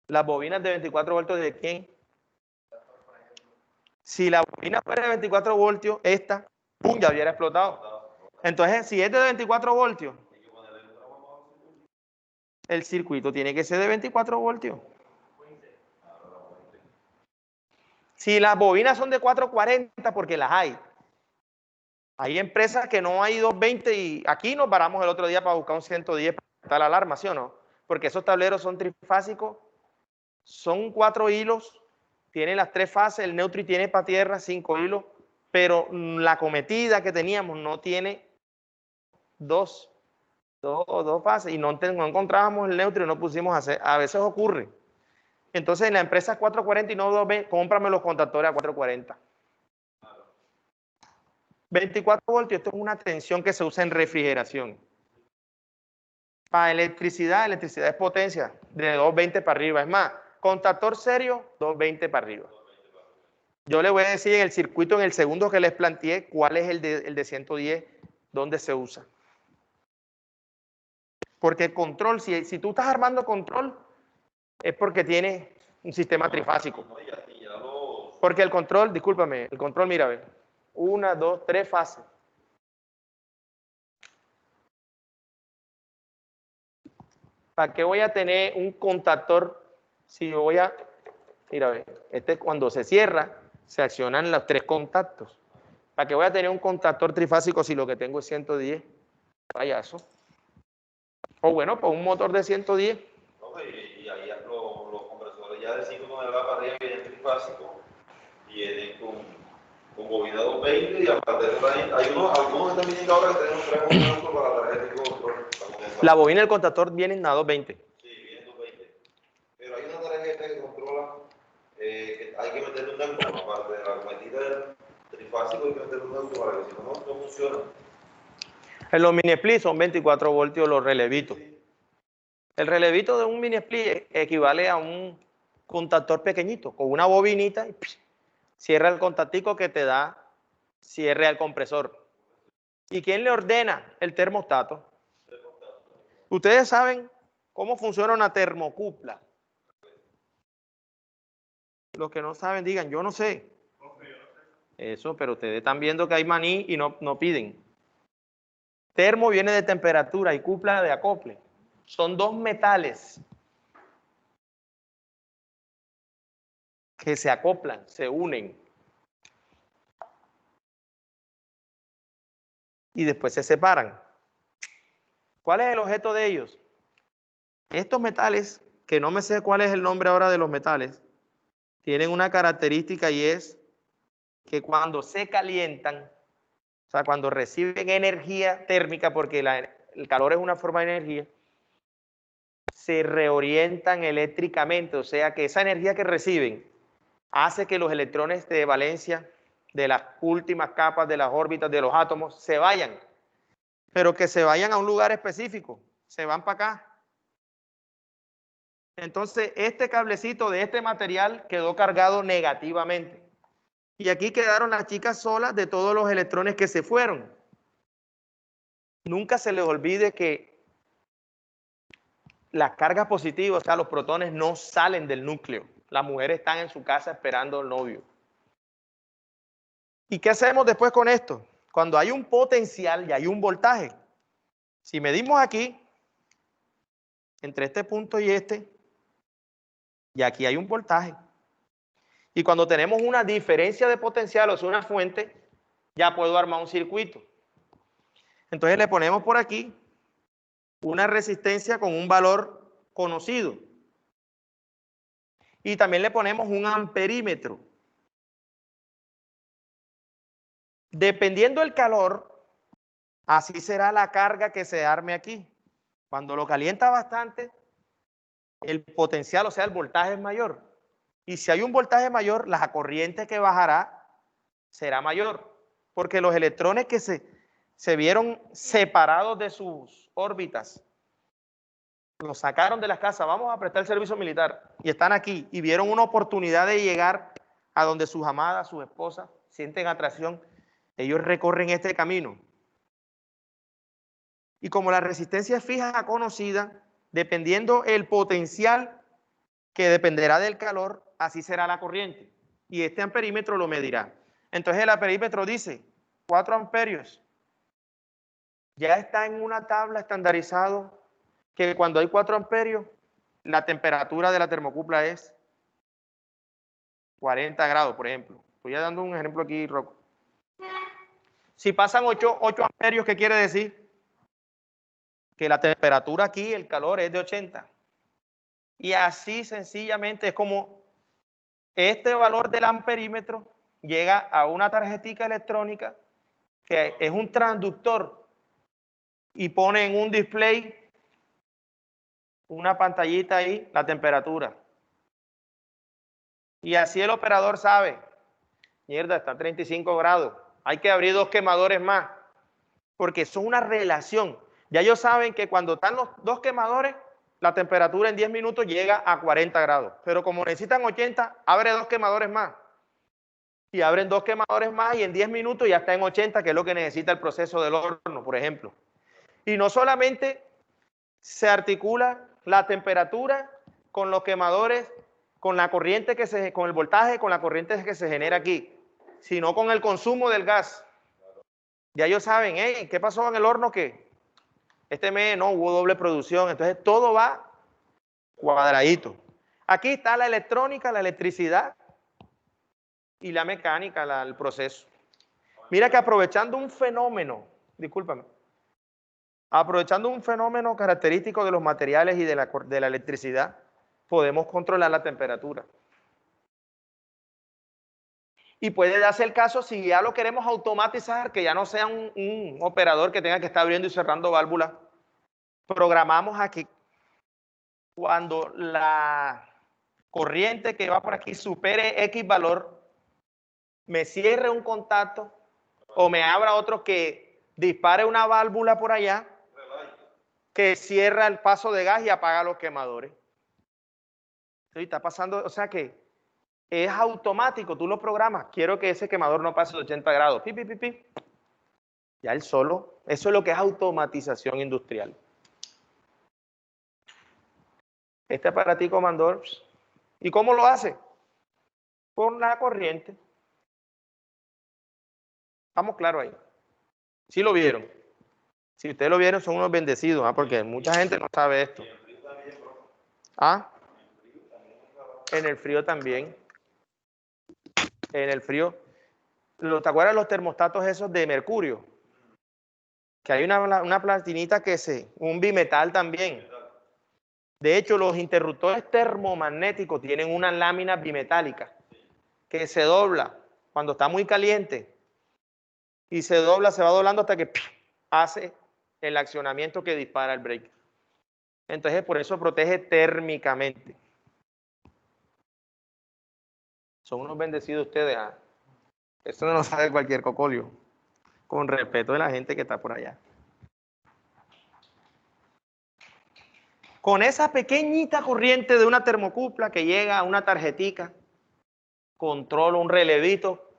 Las bobinas de 24 voltios, ¿de quién? Si la bobina fuera de 24 voltios, esta, ¡pum!, ya hubiera explotado. Entonces, si es de 24 voltios, el circuito tiene que ser de 24 voltios. Si las bobinas son de 440, porque las hay. Hay empresas que no hay 220 y aquí nos paramos el otro día para buscar un 110 para estar la alarma, ¿sí o no? Porque esos tableros son trifásicos, son 4 hilos, tiene las 3 fases, el neutro y tiene para tierra 5 hilos, pero la cometida que teníamos no tiene dos fases y no encontrábamos el neutro y no pusimos a hacer. A veces ocurre. Entonces en la empresa 440 y no 220, cómprame los contactores a 440. 24 voltios, esto es una tensión que se usa en refrigeración. Para electricidad es potencia de 220 para arriba. Es más, contactor serio, 220 para arriba. Yo le voy a decir en el circuito, en el segundo que les planteé, cuál es el de 110, dónde se usa. Porque el control, si tú estás armando control, es porque tiene un sistema trifásico. Porque el control, discúlpame, el control, mira, ve, 1, 2, 3 fases. ¿Para qué voy a tener un contactor si yo voy a... Mira, ve, cuando se cierra, se accionan los 3 contactos. ¿Para qué voy a tener un contactor trifásico si lo que tengo es 110? Payaso. O bueno, pues un motor de 110. No, y ahí los compresores ya de 5 toneladas para arriba vienen trifásicos, vienen con bobina 220 y aparte de eso hay algunos están viniendo ahora que tenemos 3 bobinas para la tarjeta de control. La bobina y el contactor vienen a 220. Sí, vienen 220. Pero hay una tarjeta que controla, que hay que meterle un neutro, aparte de la cometida del trifásico hay que meterle un neutro para que si no, no funciona. En los mini split son 24 voltios los relevitos. El relevito de un mini split equivale a un contactor pequeñito, con una bobinita y cierra el contactico que te da cierre al compresor. ¿Y quién le ordena? El termostato. Ustedes saben cómo funciona una termocupla. Los que no saben digan, yo no sé. Eso, pero ustedes están viendo que hay maní y no piden. Termo viene de temperatura y cupla de acople. Son 2 metales que se acoplan, se unen. Y después se separan. ¿Cuál es el objeto de ellos? Estos metales, que no me sé cuál es el nombre ahora de los metales, tienen una característica y es que cuando se calientan, o sea, cuando reciben energía térmica, porque el calor es una forma de energía, se reorientan eléctricamente, o sea que esa energía que reciben hace que los electrones de valencia de las últimas capas de las órbitas de los átomos se vayan, pero que se vayan a un lugar específico, se van para acá. Entonces, este cablecito de este material quedó cargado negativamente. Y aquí quedaron las chicas solas de todos los electrones que se fueron. Nunca se les olvide que las cargas positivas, o sea, los protones no salen del núcleo. Las mujeres están en su casa esperando al novio. ¿Y qué hacemos después con esto? Cuando hay un potencial y hay un voltaje. Si medimos aquí, entre este punto y este, Y aquí hay un voltaje. Y cuando tenemos una diferencia de potencial, o sea, una fuente, ya puedo armar un circuito. Entonces le ponemos por aquí una resistencia con un valor conocido. Y también le ponemos un amperímetro. Dependiendo del calor, así será la carga que se arme aquí. Cuando lo calienta bastante, el potencial, o sea, el voltaje es mayor. Y si hay un voltaje mayor, la corriente que bajará será mayor. Porque los electrones que se vieron separados de sus órbitas, los sacaron de las casas, vamos a prestar servicio militar, y están aquí, y vieron una oportunidad de llegar a donde sus amadas, sus esposas, sienten atracción, ellos recorren este camino. Y como la resistencia es fija conocida, dependiendo el potencial que dependerá del calor, así será la corriente. Y este amperímetro lo medirá. Entonces el amperímetro dice 4 amperios. Ya está en una tabla estandarizado que cuando hay 4 amperios, la temperatura de la termocupla es 40 grados, por ejemplo. Estoy dando un ejemplo aquí, Rocco. Si pasan 8 amperios, ¿qué quiere decir? Que la temperatura aquí, el calor es de 80. Y así sencillamente es como este valor del amperímetro llega a una tarjetita electrónica que es un transductor y pone en un display, una pantallita ahí, la temperatura. Y así el operador sabe, mierda, está a 35 grados, hay que abrir 2 quemadores más, porque son una relación. Ya ellos saben que cuando están los 2 quemadores, la temperatura en 10 minutos llega a 40 grados. Pero como necesitan 80, abre 2 quemadores más. Y abren 2 quemadores más y en 10 minutos ya está en 80, que es lo que necesita el proceso del horno, por ejemplo. Y no solamente se articula la temperatura con los quemadores, con la corriente con el voltaje, con la corriente que se genera aquí, sino con el consumo del gas. Ya ellos saben, hey, ¿qué pasó en el horno? Que este mes no hubo doble producción, entonces todo va cuadradito. Aquí está la electrónica, la electricidad y la mecánica, el proceso. Mira que aprovechando un fenómeno, discúlpame, aprovechando un fenómeno característico de los materiales y de la electricidad, podemos controlar la temperatura. Y puede darse el caso si ya lo queremos automatizar, que ya no sea un operador que tenga que estar abriendo y cerrando válvulas. Programamos aquí cuando la corriente que va por aquí supere X valor, me cierre un contacto o me abra otro que dispare una válvula por allá que cierra el paso de gas y apaga los quemadores. Sí, está pasando, o sea que es automático, tú lo programas. Quiero que ese quemador no pase de 80 grados. Pi, pi, pi, pi. Ya él solo, eso es lo que es automatización industrial. Este aparatico mandó, ¿y cómo lo hace? Con la corriente. Estamos claros ahí. ¿Sí lo vieron? Si ustedes lo vieron, son unos bendecidos, porque mucha gente no sabe esto. ¿Ah? En el frío también. En el frío. ¿Te acuerdas los termostatos esos de mercurio? Que hay una platinita un bimetal también. De hecho, los interruptores termomagnéticos tienen una lámina bimetálica que se dobla cuando está muy caliente y se dobla, se va doblando hasta que hace el accionamiento que dispara el breaker. Entonces, por eso protege térmicamente. Son unos bendecidos ustedes. Esto no lo sabe cualquier cocolio. Con respeto de la gente que está por allá. Con esa pequeñita corriente de una termocupla que llega a una tarjetica, controlo un relevito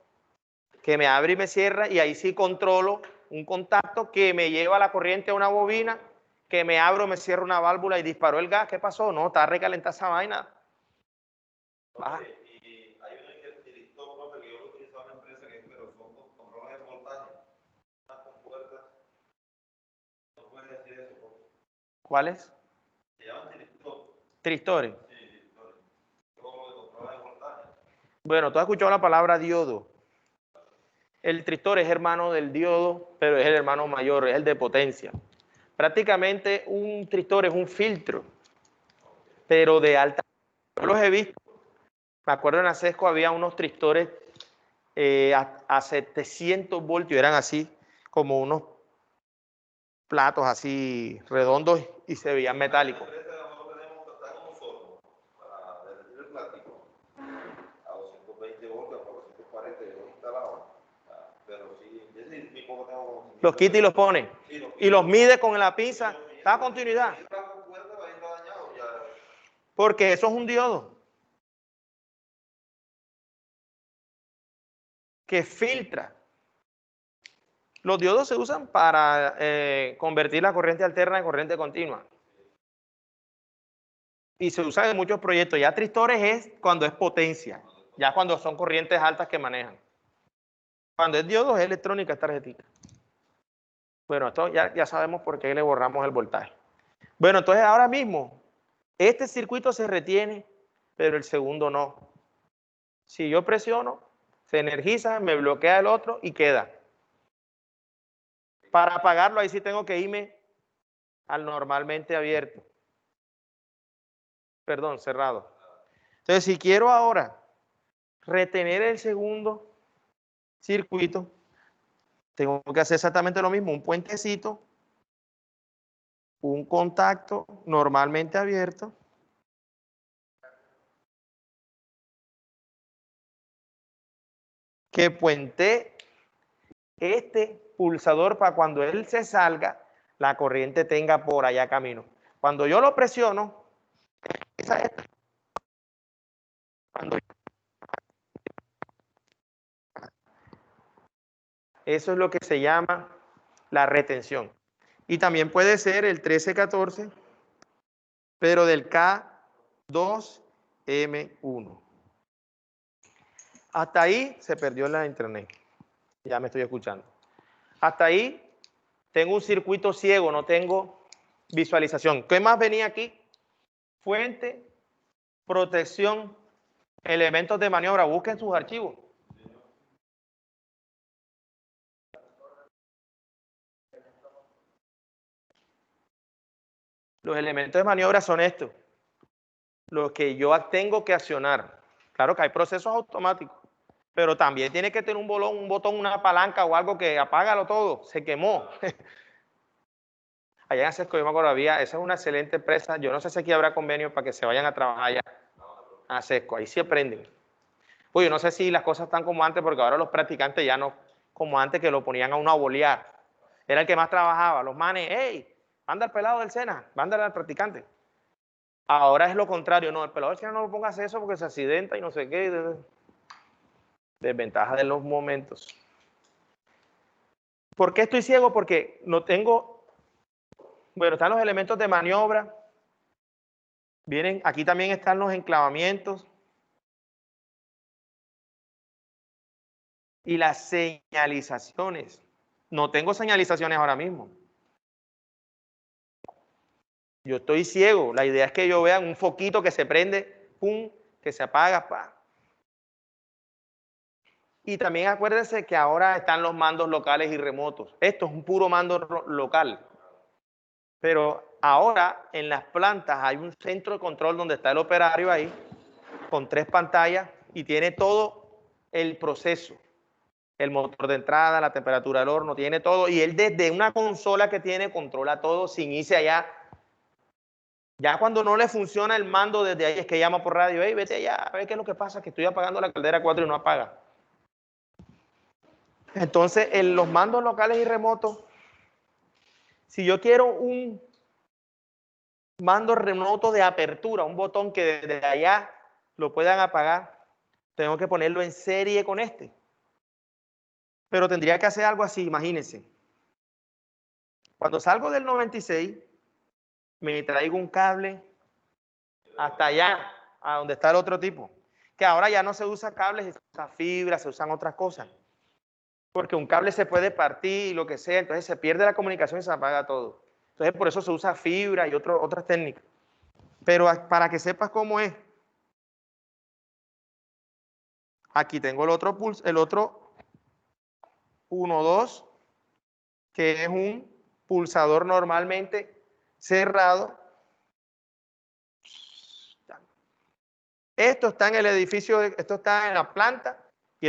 que me abre y me cierra, y ahí sí controlo un contacto que me lleva la corriente a una bobina, que me abro, me cierro una válvula y disparó el gas. ¿Qué pasó? No, está recalentada esa vaina. Baja. Y hay un interruptor, profe, que yo lo utilizaba en una empresa que pero son controles de voltaje, unas compuertas. No puedes decir eso, profe. ¿Cuáles? Se llaman tristores. Tristores. Sí, tristores. Bueno, tú has escuchado la palabra diodo. El tristor es hermano del diodo, pero es el hermano mayor, es el de potencia. Prácticamente un tristor es un filtro, pero de alta. Yo los he visto. Me acuerdo en Acesco había unos tristores a 700 voltios, eran así, como unos platos así redondos y se veían metálicos. Nosotros tenemos está como sordo para derretir el plástico a 220 voltios, a 440 yo instalado. Pero sí, ese mismo que tengo. Los quita y los pone. Sí, Y los mide con la pinza, da continuidad. Porque eso es un diodo que filtra. Los diodos se usan para convertir la corriente alterna en corriente continua. Y se usa en muchos proyectos. Ya tristores es cuando es potencia, ya cuando son corrientes altas que manejan. Cuando es diodo es electrónica, es tarjetita. Bueno, esto ya sabemos por qué le borramos el voltaje. Bueno, entonces ahora mismo, este circuito se retiene, pero el segundo no. Si yo presiono, se energiza, me bloquea el otro y queda. Para apagarlo, ahí sí tengo que irme al normalmente abierto. Perdón, cerrado. Entonces, si quiero ahora retener el segundo circuito, tengo que hacer exactamente lo mismo, un puentecito, un contacto normalmente abierto, que puente este pulsador para cuando él se salga, la corriente tenga por allá camino. Cuando yo lo presiono, eso es lo que se llama la retención. Y también puede ser el 1314, pero del K2M1. Hasta ahí se perdió la internet. Ya me estoy escuchando. Hasta ahí tengo un circuito ciego, no tengo visualización. ¿Qué más venía aquí? Fuente, protección, elementos de maniobra. Busquen sus archivos. Los elementos de maniobra son estos, los que yo tengo que accionar. Claro que hay procesos automáticos, pero también tiene que tener un botón, una palanca o algo que apágalo todo. Se quemó. Allá en Acesco, yo me acuerdo, esa es una excelente empresa. Yo no sé si aquí habrá convenio para que se vayan a trabajar allá a Acesco. Ahí sí aprenden. Pues yo no sé si las cosas están como antes, porque ahora los practicantes ya no, como antes que lo ponían a uno a bolear. Era el que más trabajaba. Los manes, hey, manda al pelado del SENA, mándale al practicante. Ahora es lo contrario, no, el pelado del SENA no lo pongas eso porque se accidenta y no sé qué. Desventaja de los momentos. ¿Por qué estoy ciego? Porque no tengo, bueno, están los elementos de maniobra, vienen, aquí también están los enclavamientos y las señalizaciones. No tengo señalizaciones ahora mismo. Yo estoy ciego. La idea es que yo vea un foquito que se prende, pum, que se apaga, pa. Y también acuérdense que ahora están los mandos locales y remotos. Esto es un puro mando local. Pero ahora en las plantas hay un centro de control donde está el operario ahí, con 3 pantallas y tiene todo el proceso. El motor de entrada, la temperatura del horno, tiene todo. Y él desde una consola que tiene controla todo sin irse allá. Ya cuando no le funciona el mando desde ahí es que llama por radio, hey, vete allá, a ver qué es lo que pasa, que estoy apagando la caldera 4 y no apaga. Entonces, en los mandos locales y remotos, si yo quiero un mando remoto de apertura, un botón que desde allá lo puedan apagar, tengo que ponerlo en serie con este. Pero tendría que hacer algo así, imagínense. Cuando salgo del 96, me traigo un cable hasta allá, a donde está el otro tipo. Que ahora ya no se usa cables, se usa fibra, se usan otras cosas. Porque un cable se puede partir y lo que sea, entonces se pierde la comunicación y se apaga todo. Entonces por eso se usa fibra y otras técnicas. Pero para que sepas cómo es, Aquí tengo el otro 1, 2, que es un pulsador normalmente cerrado. Esto está en el edificio, esto está en la planta. Y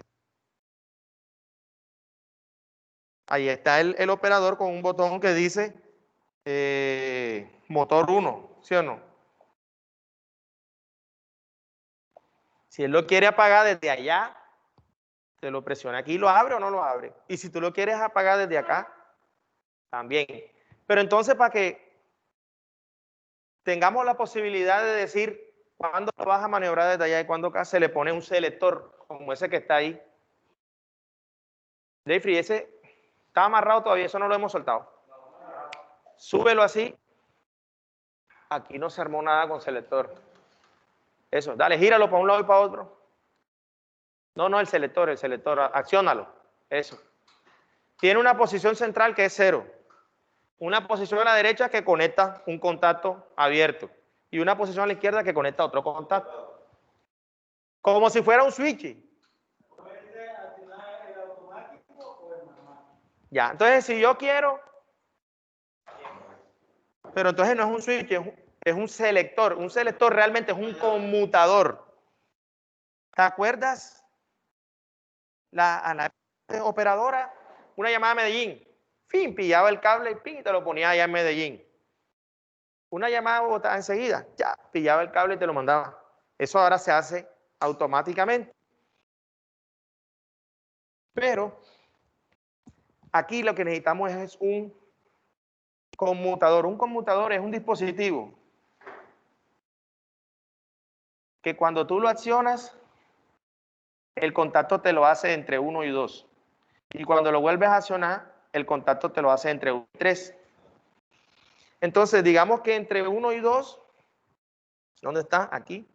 ahí está el operador con un botón que dice motor 1, ¿sí o no? Si él lo quiere apagar desde allá, te lo presiona aquí, ¿lo abre o no lo abre? Y si tú lo quieres apagar desde acá, también. Pero entonces, para que tengamos la posibilidad de decir cuándo lo vas a maniobrar desde allá y cuándo acá, se le pone un selector, como ese que está ahí. Jeffrey, ese está amarrado todavía, eso no lo hemos soltado. Súbelo así. Aquí no se armó nada con selector. Eso, dale, gíralo para un lado y para otro. No, el selector, acciónalo. Eso. Tiene una posición central que es 0. Una posición a la derecha que conecta un contacto abierto. Y una posición a la izquierda que conecta otro contacto. Como si fuera un switch. Ya, entonces si yo quiero, pero entonces no es un switch, es un selector. Un selector realmente es un conmutador. ¿Te acuerdas? A la operadora, una llamada a Medellín. Fin, pillaba el cable y pin, y te lo ponía allá en Medellín. Una llamada a Bogotá enseguida, ya, pillaba el cable y te lo mandaba. Eso ahora se hace automáticamente. Pero aquí lo que necesitamos es un conmutador. Un conmutador es un dispositivo que cuando tú lo accionas, el contacto te lo hace entre 1 y 2. Y cuando lo vuelves a accionar, el contacto te lo hace entre 1 y 3. Entonces, digamos que entre 1 y 2, ¿dónde está? Aquí.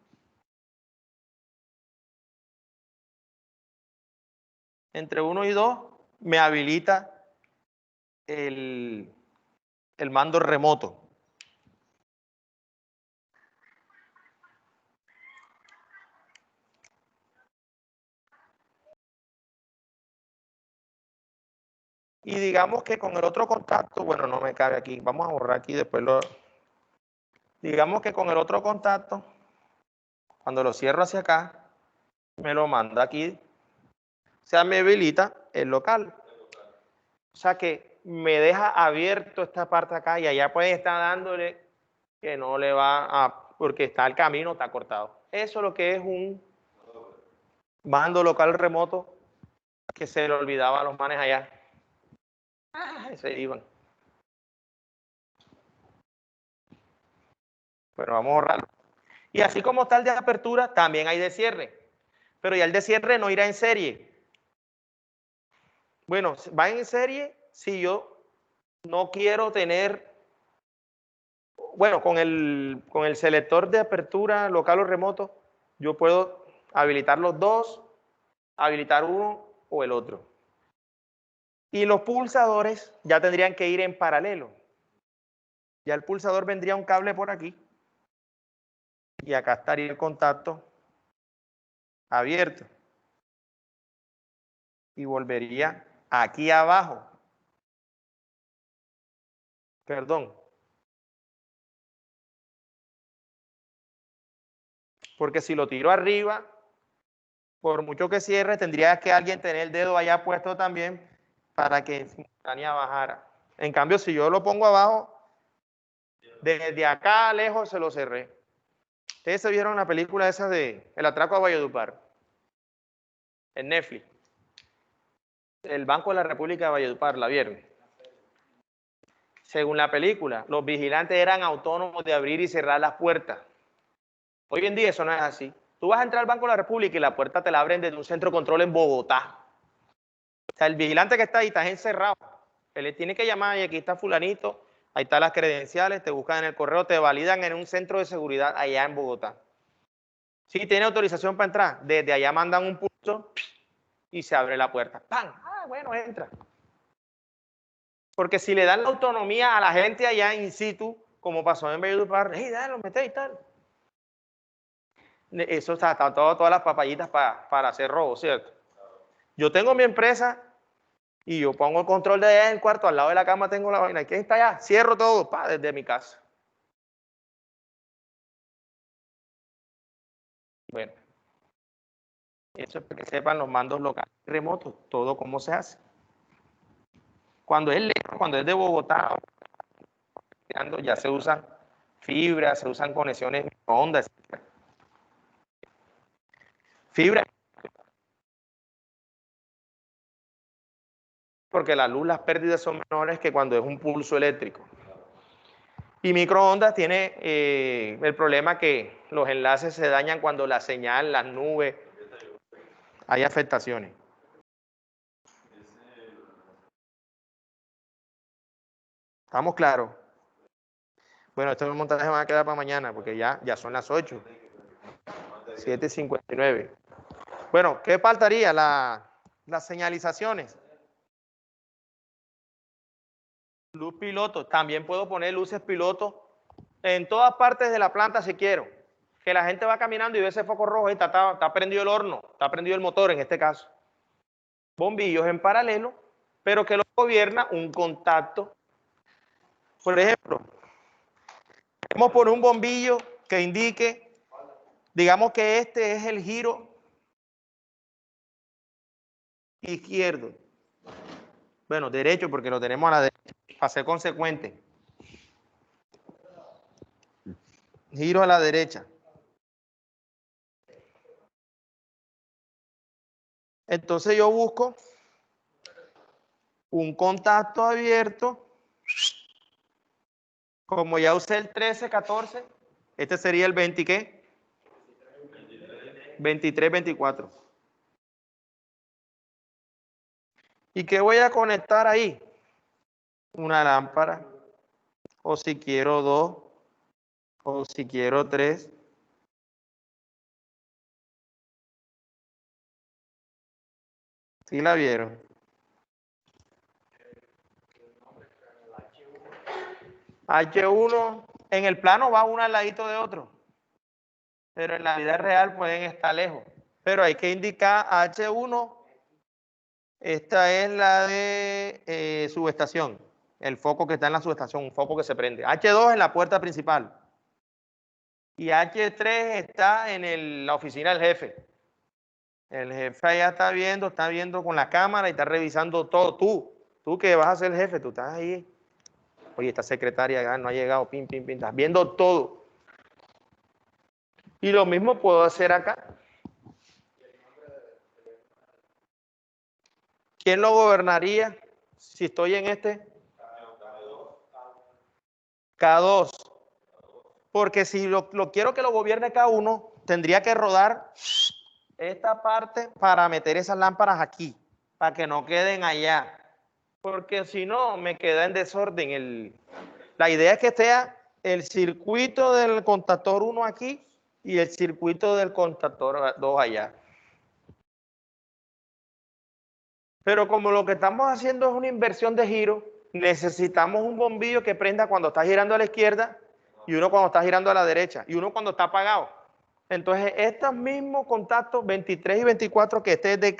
Entre 1 y 2 me habilita el mando remoto. Y digamos que con el otro contacto, bueno, no me cabe aquí, vamos a borrar aquí, después lo... Digamos que con el otro contacto, cuando lo cierro hacia acá, me lo manda aquí, o sea, me habilita el local. O sea que me deja abierto esta parte acá y allá puede estar dándole que no le va a, porque está el camino, está cortado. Eso es lo que es un mando local remoto que se le olvidaba a los manes allá. Se iban. Bueno, vamos a borrarlo. Y así como está el de apertura, también hay de cierre. Pero ya el de cierre no irá en serie. Bueno, va en serie si yo no quiero tener, bueno, con el selector de apertura local o remoto, yo puedo habilitar los dos, habilitar uno o el otro. Y los pulsadores ya tendrían que ir en paralelo. Ya el pulsador vendría un cable por aquí y acá estaría el contacto abierto. Y volvería aquí abajo. Perdón. Porque si lo tiro arriba, por mucho que cierre, tendría que alguien tener el dedo allá puesto también para que simultánea bajara. En cambio, si yo lo pongo abajo, desde acá lejos se lo cerré. Ustedes se vieron la película esa de El atraco a Valledupar, en Netflix. El Banco de la República de Valledupar, ¿la vieron? Según la película, los vigilantes eran autónomos de abrir y cerrar las puertas. Hoy en día eso no es así. Tú vas a entrar al Banco de la República y la puerta te la abren desde un centro de control en Bogotá. O sea, el vigilante que está ahí está encerrado. Él le tiene que llamar y aquí está fulanito, ahí están las credenciales, te buscan en el correo, te validan en un centro de seguridad allá en Bogotá. Si tiene autorización para entrar, desde allá mandan un pulso y se abre la puerta. ¡Pam! Ah, bueno, entra. Porque si le dan la autonomía a la gente allá in situ, como pasó en Valledupar, hey, dale, lo metéis y tal. Eso está todas las papayitas para hacer robo, ¿cierto? Yo tengo mi empresa y yo pongo el control de allá en el cuarto, al lado de la cama tengo la vaina. ¿Quién está allá? Cierro todo, desde mi casa. Bueno, eso es para que sepan los mandos locales remotos, todo cómo se hace. Cuando es lejos, cuando es de Bogotá, ya se usan fibras, se usan conexiones microondas, etc. Fibra, porque la luz, las pérdidas son menores que cuando es un pulso eléctrico. Y microondas tiene el problema que los enlaces se dañan cuando la señal, las nubes, hay afectaciones. ¿Estamos claros? Bueno, estos montajes van a quedar para mañana porque ya son las 8. 7:59. Bueno, ¿qué faltaría? Las señalizaciones. Luz piloto. También puedo poner luces piloto en todas partes de la planta si quiero. Que la gente va caminando y ve ese foco rojo y está prendido el horno, está prendido el motor en este caso. Bombillos en paralelo, pero que lo gobierna un contacto. Por ejemplo, podemos poner un bombillo que indique, digamos que este es el giro izquierdo. Bueno, derecho porque lo tenemos a la derecha, para ser consecuente. Giro a la derecha. Entonces yo busco un contacto abierto. Como ya usé el 13, 14, este sería el 20, ¿qué? 23, 24. ¿Y qué voy a conectar ahí? Una lámpara, o si quiero 2, o si quiero 3. ¿Sí la vieron? H1, en el plano va uno al ladito de otro, pero en la vida real pueden estar lejos. Pero hay que indicar H1, esta es la de subestación, el foco que está en la subestación, un foco que se prende. H2 en la puerta principal. Y H3 está en la oficina del jefe. El jefe allá está viendo con la cámara y está revisando todo. Tú que vas a ser el jefe, tú estás ahí. Oye, esta secretaria no ha llegado, pim, pim, pim, estás viendo todo. Y lo mismo puedo hacer acá. ¿Quién lo gobernaría si estoy en este? K2. Porque si lo quiero que lo gobierne K1, tendría que rodar esta parte para meter esas lámparas aquí, para que no queden allá. Porque si no, me queda en desorden. La idea es que esté el circuito del contactor 1 aquí y el circuito del contactor 2 allá. Pero como lo que estamos haciendo es una inversión de giro, necesitamos un bombillo que prenda cuando está girando a la izquierda y uno cuando está girando a la derecha y uno cuando está apagado. Entonces, estos mismos contactos 23 y 24 que este es de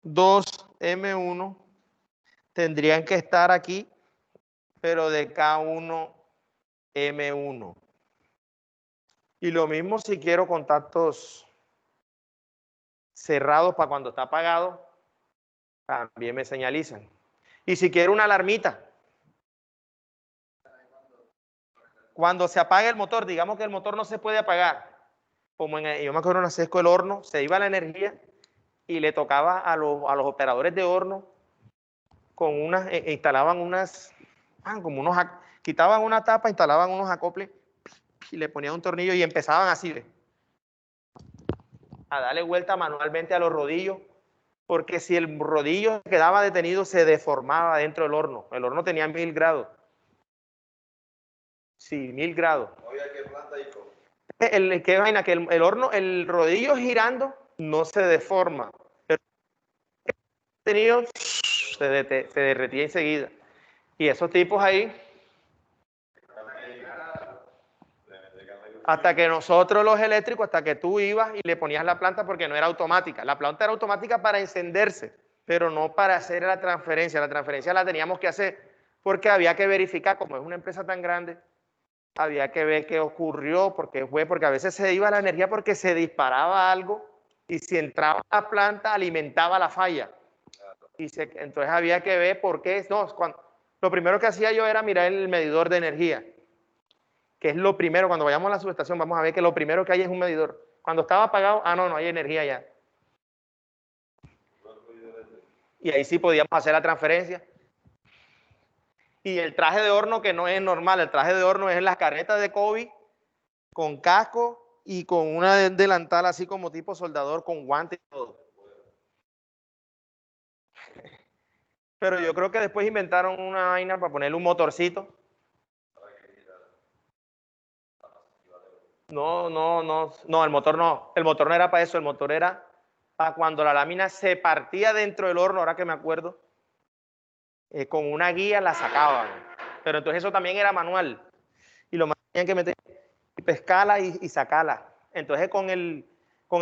K2M1 tendrían que estar aquí, pero de K1M1. Y lo mismo si quiero contactos cerrados para cuando está apagado, también me señalizan. Y si quiero una alarmita, cuando se apaga el motor, digamos que el motor no se puede apagar, como yo me acuerdo en la Sesco el horno, se iba la energía y le tocaba a los operadores de horno con instalaban quitaban una tapa, instalaban unos acoples y le ponían un tornillo y empezaban así, a darle vuelta manualmente a los rodillos, porque si el rodillo quedaba detenido se deformaba dentro del horno. El horno tenía 1000 grados. Sí, 1000 grados. ¿Qué planta hay? ¿Qué vaina? Que el horno, el rodillo girando no se deforma. Pero tenido se derretía enseguida. Y esos tipos ahí Hasta que nosotros los eléctricos, hasta que tú ibas y le ponías la planta porque no era automática. La planta era automática para encenderse, pero no para hacer la transferencia. La transferencia la teníamos que hacer porque había que verificar, como es una empresa tan grande, había que ver qué ocurrió, porque a veces se iba la energía porque se disparaba algo y si entraba a la planta alimentaba la falla. Entonces había que ver por qué. No, lo primero que hacía yo era mirar el medidor de energía, que es lo primero. Cuando vayamos a la subestación vamos a ver que lo primero que hay es un medidor. Cuando estaba apagado, no hay energía ya. Y ahí sí podíamos hacer la transferencia. Y el traje de horno, que no es normal, el traje de horno es las caretas de COVID con casco y con una delantal así como tipo soldador con guantes y todo. Pero yo creo que después inventaron una vaina para ponerle un motorcito. No, el motor no. El motor no era para eso, el motor era para cuando la lámina se partía dentro del horno, ahora que me acuerdo, con una guía la sacaban. Pero entonces eso también era manual. Y lo más tenían que meter y pescarla y sacarla. Entonces con el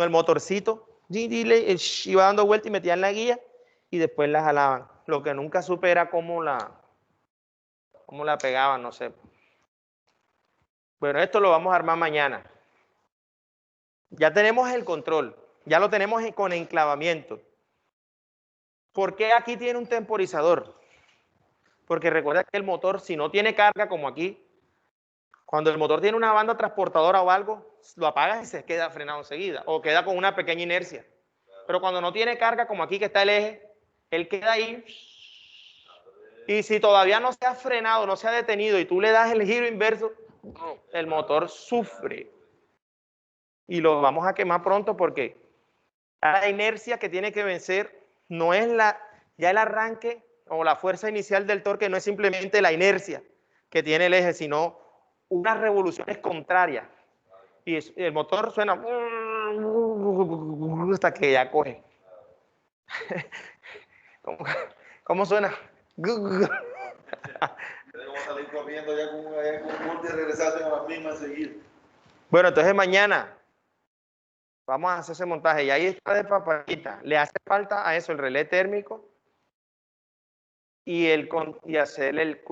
motorcito, iba dando vuelta y metían la guía y después la jalaban. Lo que nunca supe era cómo la pegaban, no sé. Bueno, esto lo vamos a armar mañana. Ya tenemos el control, ya lo tenemos con enclavamiento. ¿Por qué aquí tiene un temporizador? Porque recuerda que el motor, si no tiene carga como aquí, cuando el motor tiene una banda transportadora o algo, lo apagas y se queda frenado enseguida, o queda con una pequeña inercia. Pero cuando no tiene carga, como aquí que está el eje, él queda ahí. Y si todavía no se ha frenado, no se ha detenido, y tú le das el giro inverso, el motor sufre. Y lo vamos a quemar pronto porque la inercia que tiene que vencer no es ya el arranque o la fuerza inicial del torque, no es simplemente la inercia que tiene el eje, sino unas revoluciones contrarias. Y el motor suena hasta que ya coge. ¿Cómo suena? Vamos a salir corriendo ya con un multi y regresarse a las mismas enseguida. Bueno, entonces mañana vamos a hacer ese montaje y ahí está de papayita. Le hace falta a eso el relé térmico y hacer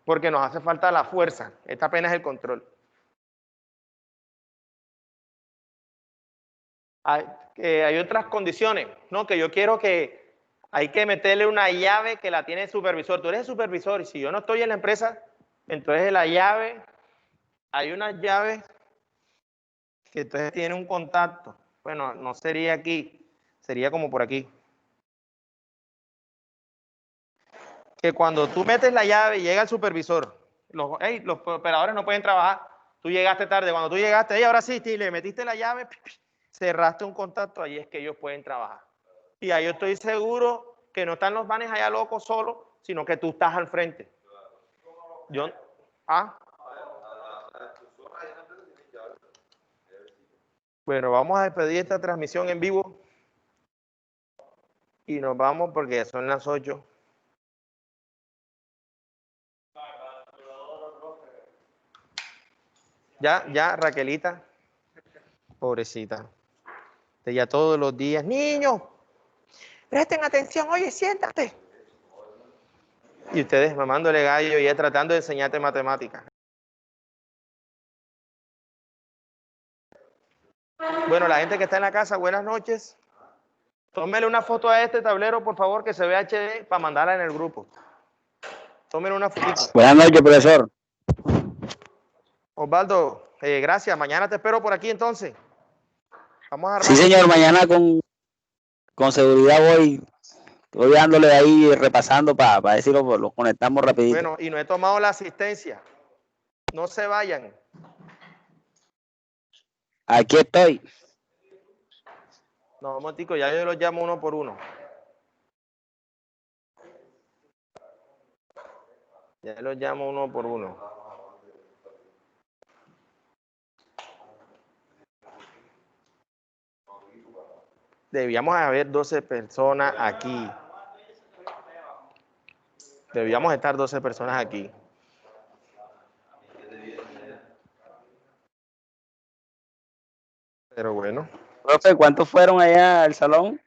porque nos hace falta la fuerza. Esta apenas es el control. Hay otras condiciones, ¿no? Que yo quiero que hay que meterle una llave que la tiene el supervisor. Tú eres el supervisor y si yo no estoy en la empresa, entonces la llave, hay unas llaves que entonces tiene un contacto. Bueno, no sería aquí, sería como por aquí. Que cuando tú metes la llave llega el supervisor. Los operadores no pueden trabajar. Tú llegaste tarde. Cuando tú llegaste, ahora sí, le metiste la llave, cerraste un contacto, ahí es que ellos pueden trabajar. Y ahí yo estoy seguro que no están los vanes allá locos solos, sino que tú estás al frente. Bueno, vamos a despedir esta transmisión en vivo y nos vamos porque son las 8. Ya, Raquelita, pobrecita. Ella todos los días, niños, presten atención, oye, siéntate. Y ustedes mamándole gallo y ella tratando de enseñarte matemáticas. Bueno, la gente que está en la casa, buenas noches. Tómele una foto a este tablero, por favor, que se vea HD para mandarla en el grupo. Tómele una fotito. Buenas noches, profesor. Osvaldo, gracias. Mañana te espero por aquí entonces. Vamos a armar. Sí, señor, mañana con seguridad voy dándole ahí repasando para ver si lo conectamos rapidito. Bueno, y no he tomado la asistencia. No se vayan. Aquí estoy. No, un momentico, ya yo los llamo uno por uno. Ya los llamo uno por uno. Debíamos haber 12 personas aquí. Debíamos estar 12 personas aquí. Pero bueno, Profe, ¿cuántos fueron allá al salón?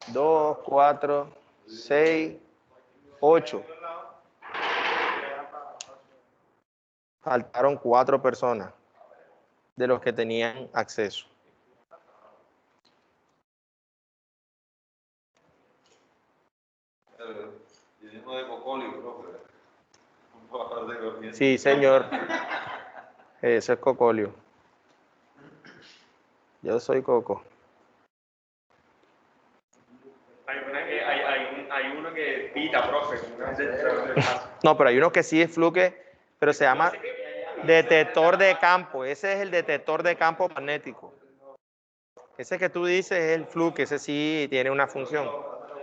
2, 4, 6, 8. Faltaron 4 personas de los que tenían acceso. Tiene uno de cocolio, profe. Un par de corriente. Sí, señor. Eso es cocolio. Yo soy coco. Hay uno que pita, profe, como una vez del paso. No, pero hay uno que sí es fluke, pero se llama detector de campo. Ese es el detector de campo magnético. Ese que tú dices es el fluke, ese sí tiene una función.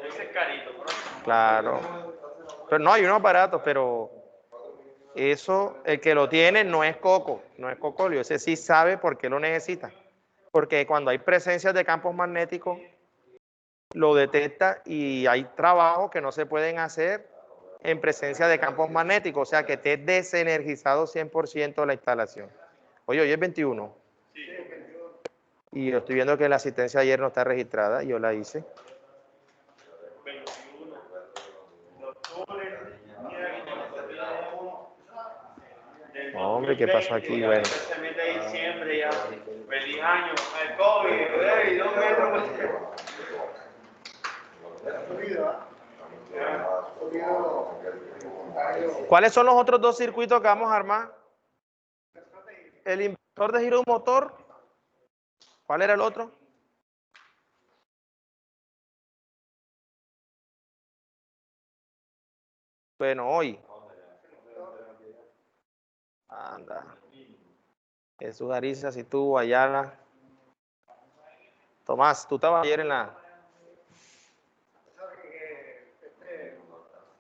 Ese es carito, profe. Claro. Pero no, hay unos aparatos, pero eso, el que lo tiene no es coco, no es cocolio. Ese sí sabe por qué lo necesita. Porque cuando hay presencias de campos magnéticos, lo detecta y hay trabajos que no se pueden hacer en presencia de campos magnéticos, o sea que esté desenergizado 100% la instalación. Oye, hoy es 21. Y yo estoy viendo que la asistencia ayer no está registrada, yo la hice. 21 de octubre. Hombre, ¿qué pasó aquí? Bueno. Se mete a diciembre ya. Feliz año. El COVID, y 2 metros. ¿Cuáles son los otros 2 circuitos que vamos a armar? El inversor de giro motor. ¿Cuál era el otro? Bueno, hoy. Anda. Jesús Ariza, si tú, Ayala. Tomás, tú estabas ayer en la... El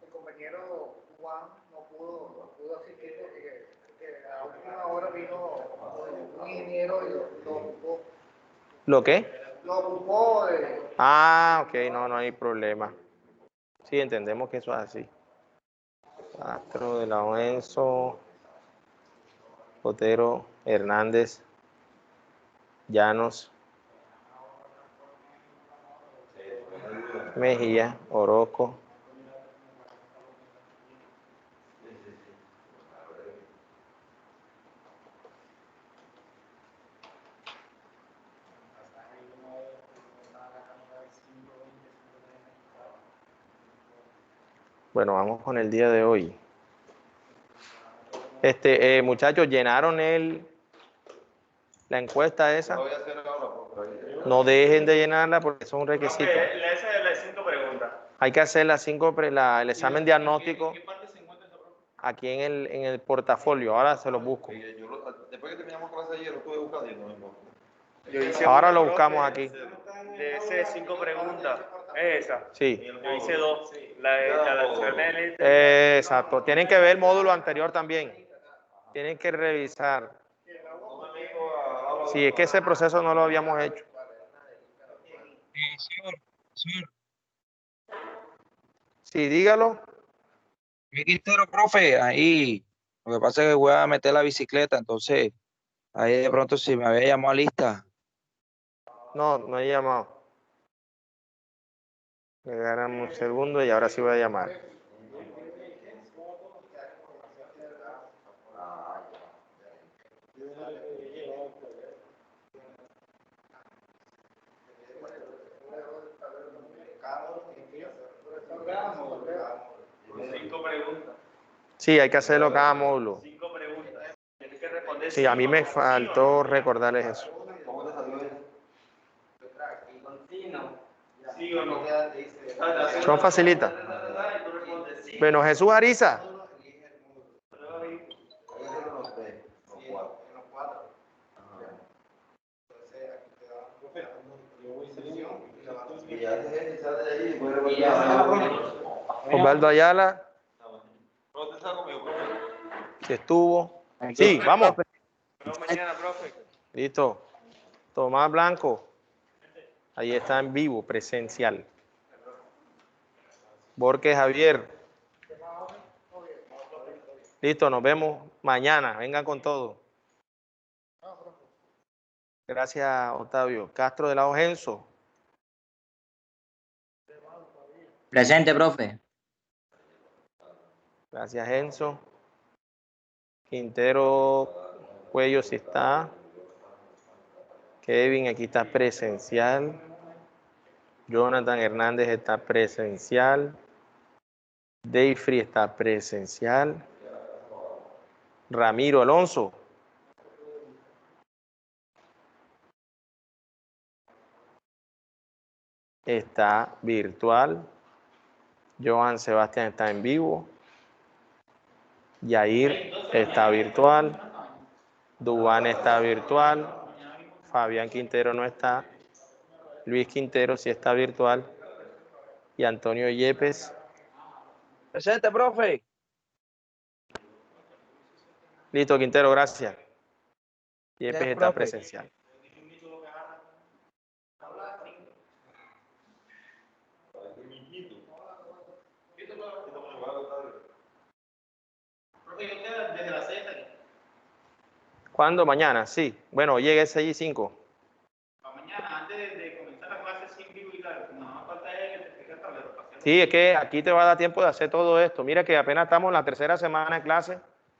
compañero Juan no pudo asistir porque a última hora vino un ingeniero y lo ocupó. ¿Lo qué? Lo ocupó de... Ah, ok, no hay problema. Sí, entendemos que eso es así. Castro de la Oenzo, Otero, Hernández, Llanos, Mejía, Orozco. Bueno, vamos con el día de hoy. Muchachos, llenaron la encuesta esa. Lo voy a hacer ahora, profe. No dejen de llenarla porque eso es un requisito. Esa es las 5 preguntas. Hay que hacer el examen diagnóstico ¿En qué parte se encuentra esa, profe? aquí en el portafolio. Ahora se lo busco. Después que terminamos clase ayer, lo estuve buscando y no me encontré. Yo hice Ahora uno, lo buscamos profe, aquí. De ese 5 preguntas. Es esa. Sí. Yo hice 2. La de instalación del Exacto. Tienen que ver el módulo anterior también. Tienen que revisar. Sí, es que ese proceso no lo habíamos hecho. Señor. Sí, dígalo. Mi Quintero, profe, ahí. Lo que pasa es que voy a meter la bicicleta, entonces ahí de pronto si me había llamado a lista. No he llamado. Regálame un segundo y ahora sí voy a llamar. Cinco preguntas. Sí, hay que hacerlo cada módulo. 5 preguntas. Tienes que responder Sí, a mí me faltó recordarles eso. ¿Cómo te salió eso? ¿Sí o no? Son facilita. Bueno, Jesús Ariza. Y ya se sale de ahí y puede volver. Osvaldo Ayala. ¿Pero te está conmigo, profe? Si estuvo. Sí, vamos. Pero mañana, profe. Listo. Tomás Blanco. Ahí está en vivo, presencial. Borges Javier. Listo, nos vemos mañana. Vengan con todo. Gracias, Octavio. Castro de la Ogenso. Presente, profe. Gracias, Enzo. Quintero Cuello, si está. Kevin, aquí está presencial. Jonathan Hernández está presencial. Dayfree está presencial. Ramiro Alonso. Está virtual. Johan Sebastián está en vivo. Yair está virtual. Dubán está virtual. Fabián Quintero no está. Luis Quintero sí está virtual. Y Antonio Yepes. Presente, profe. Listo, Quintero, gracias. Yepes Gracias, está profe. presencial. Desde la Z. ¿Cuándo? Mañana, sí. Bueno, llegue ese I5. Para mañana, antes de comenzar la clase sin vivo y tal, como no falta es que te explique el tablero. para hacerlo. Sí, es que aquí te va a dar tiempo de hacer todo esto. Mira que apenas estamos en la tercera semana de clase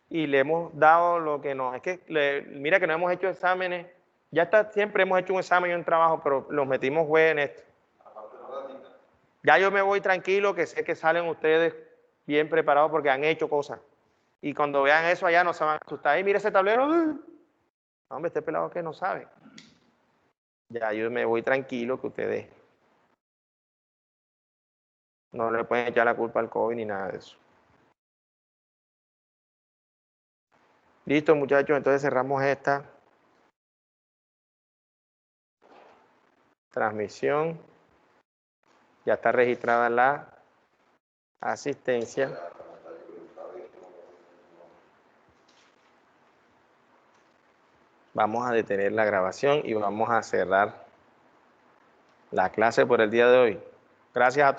y le hemos dado lo que nos... Es que mira que no hemos hecho exámenes. Ya está, siempre hemos hecho un examen y un trabajo, pero los metimos güey en esto. Ya yo me voy tranquilo, que sé que salen ustedes bien preparados porque han hecho cosas. Y cuando vean eso allá no se van a asustar. Mira ese tablero. No, hombre, este pelado que no sabe. Ya yo me voy tranquilo que ustedes no le pueden echar la culpa al COVID ni nada de eso. Listo, muchachos, entonces cerramos esta transmisión. Ya está registrada la asistencia. Vamos a detener la grabación y vamos a cerrar la clase por el día de hoy. Gracias a todos.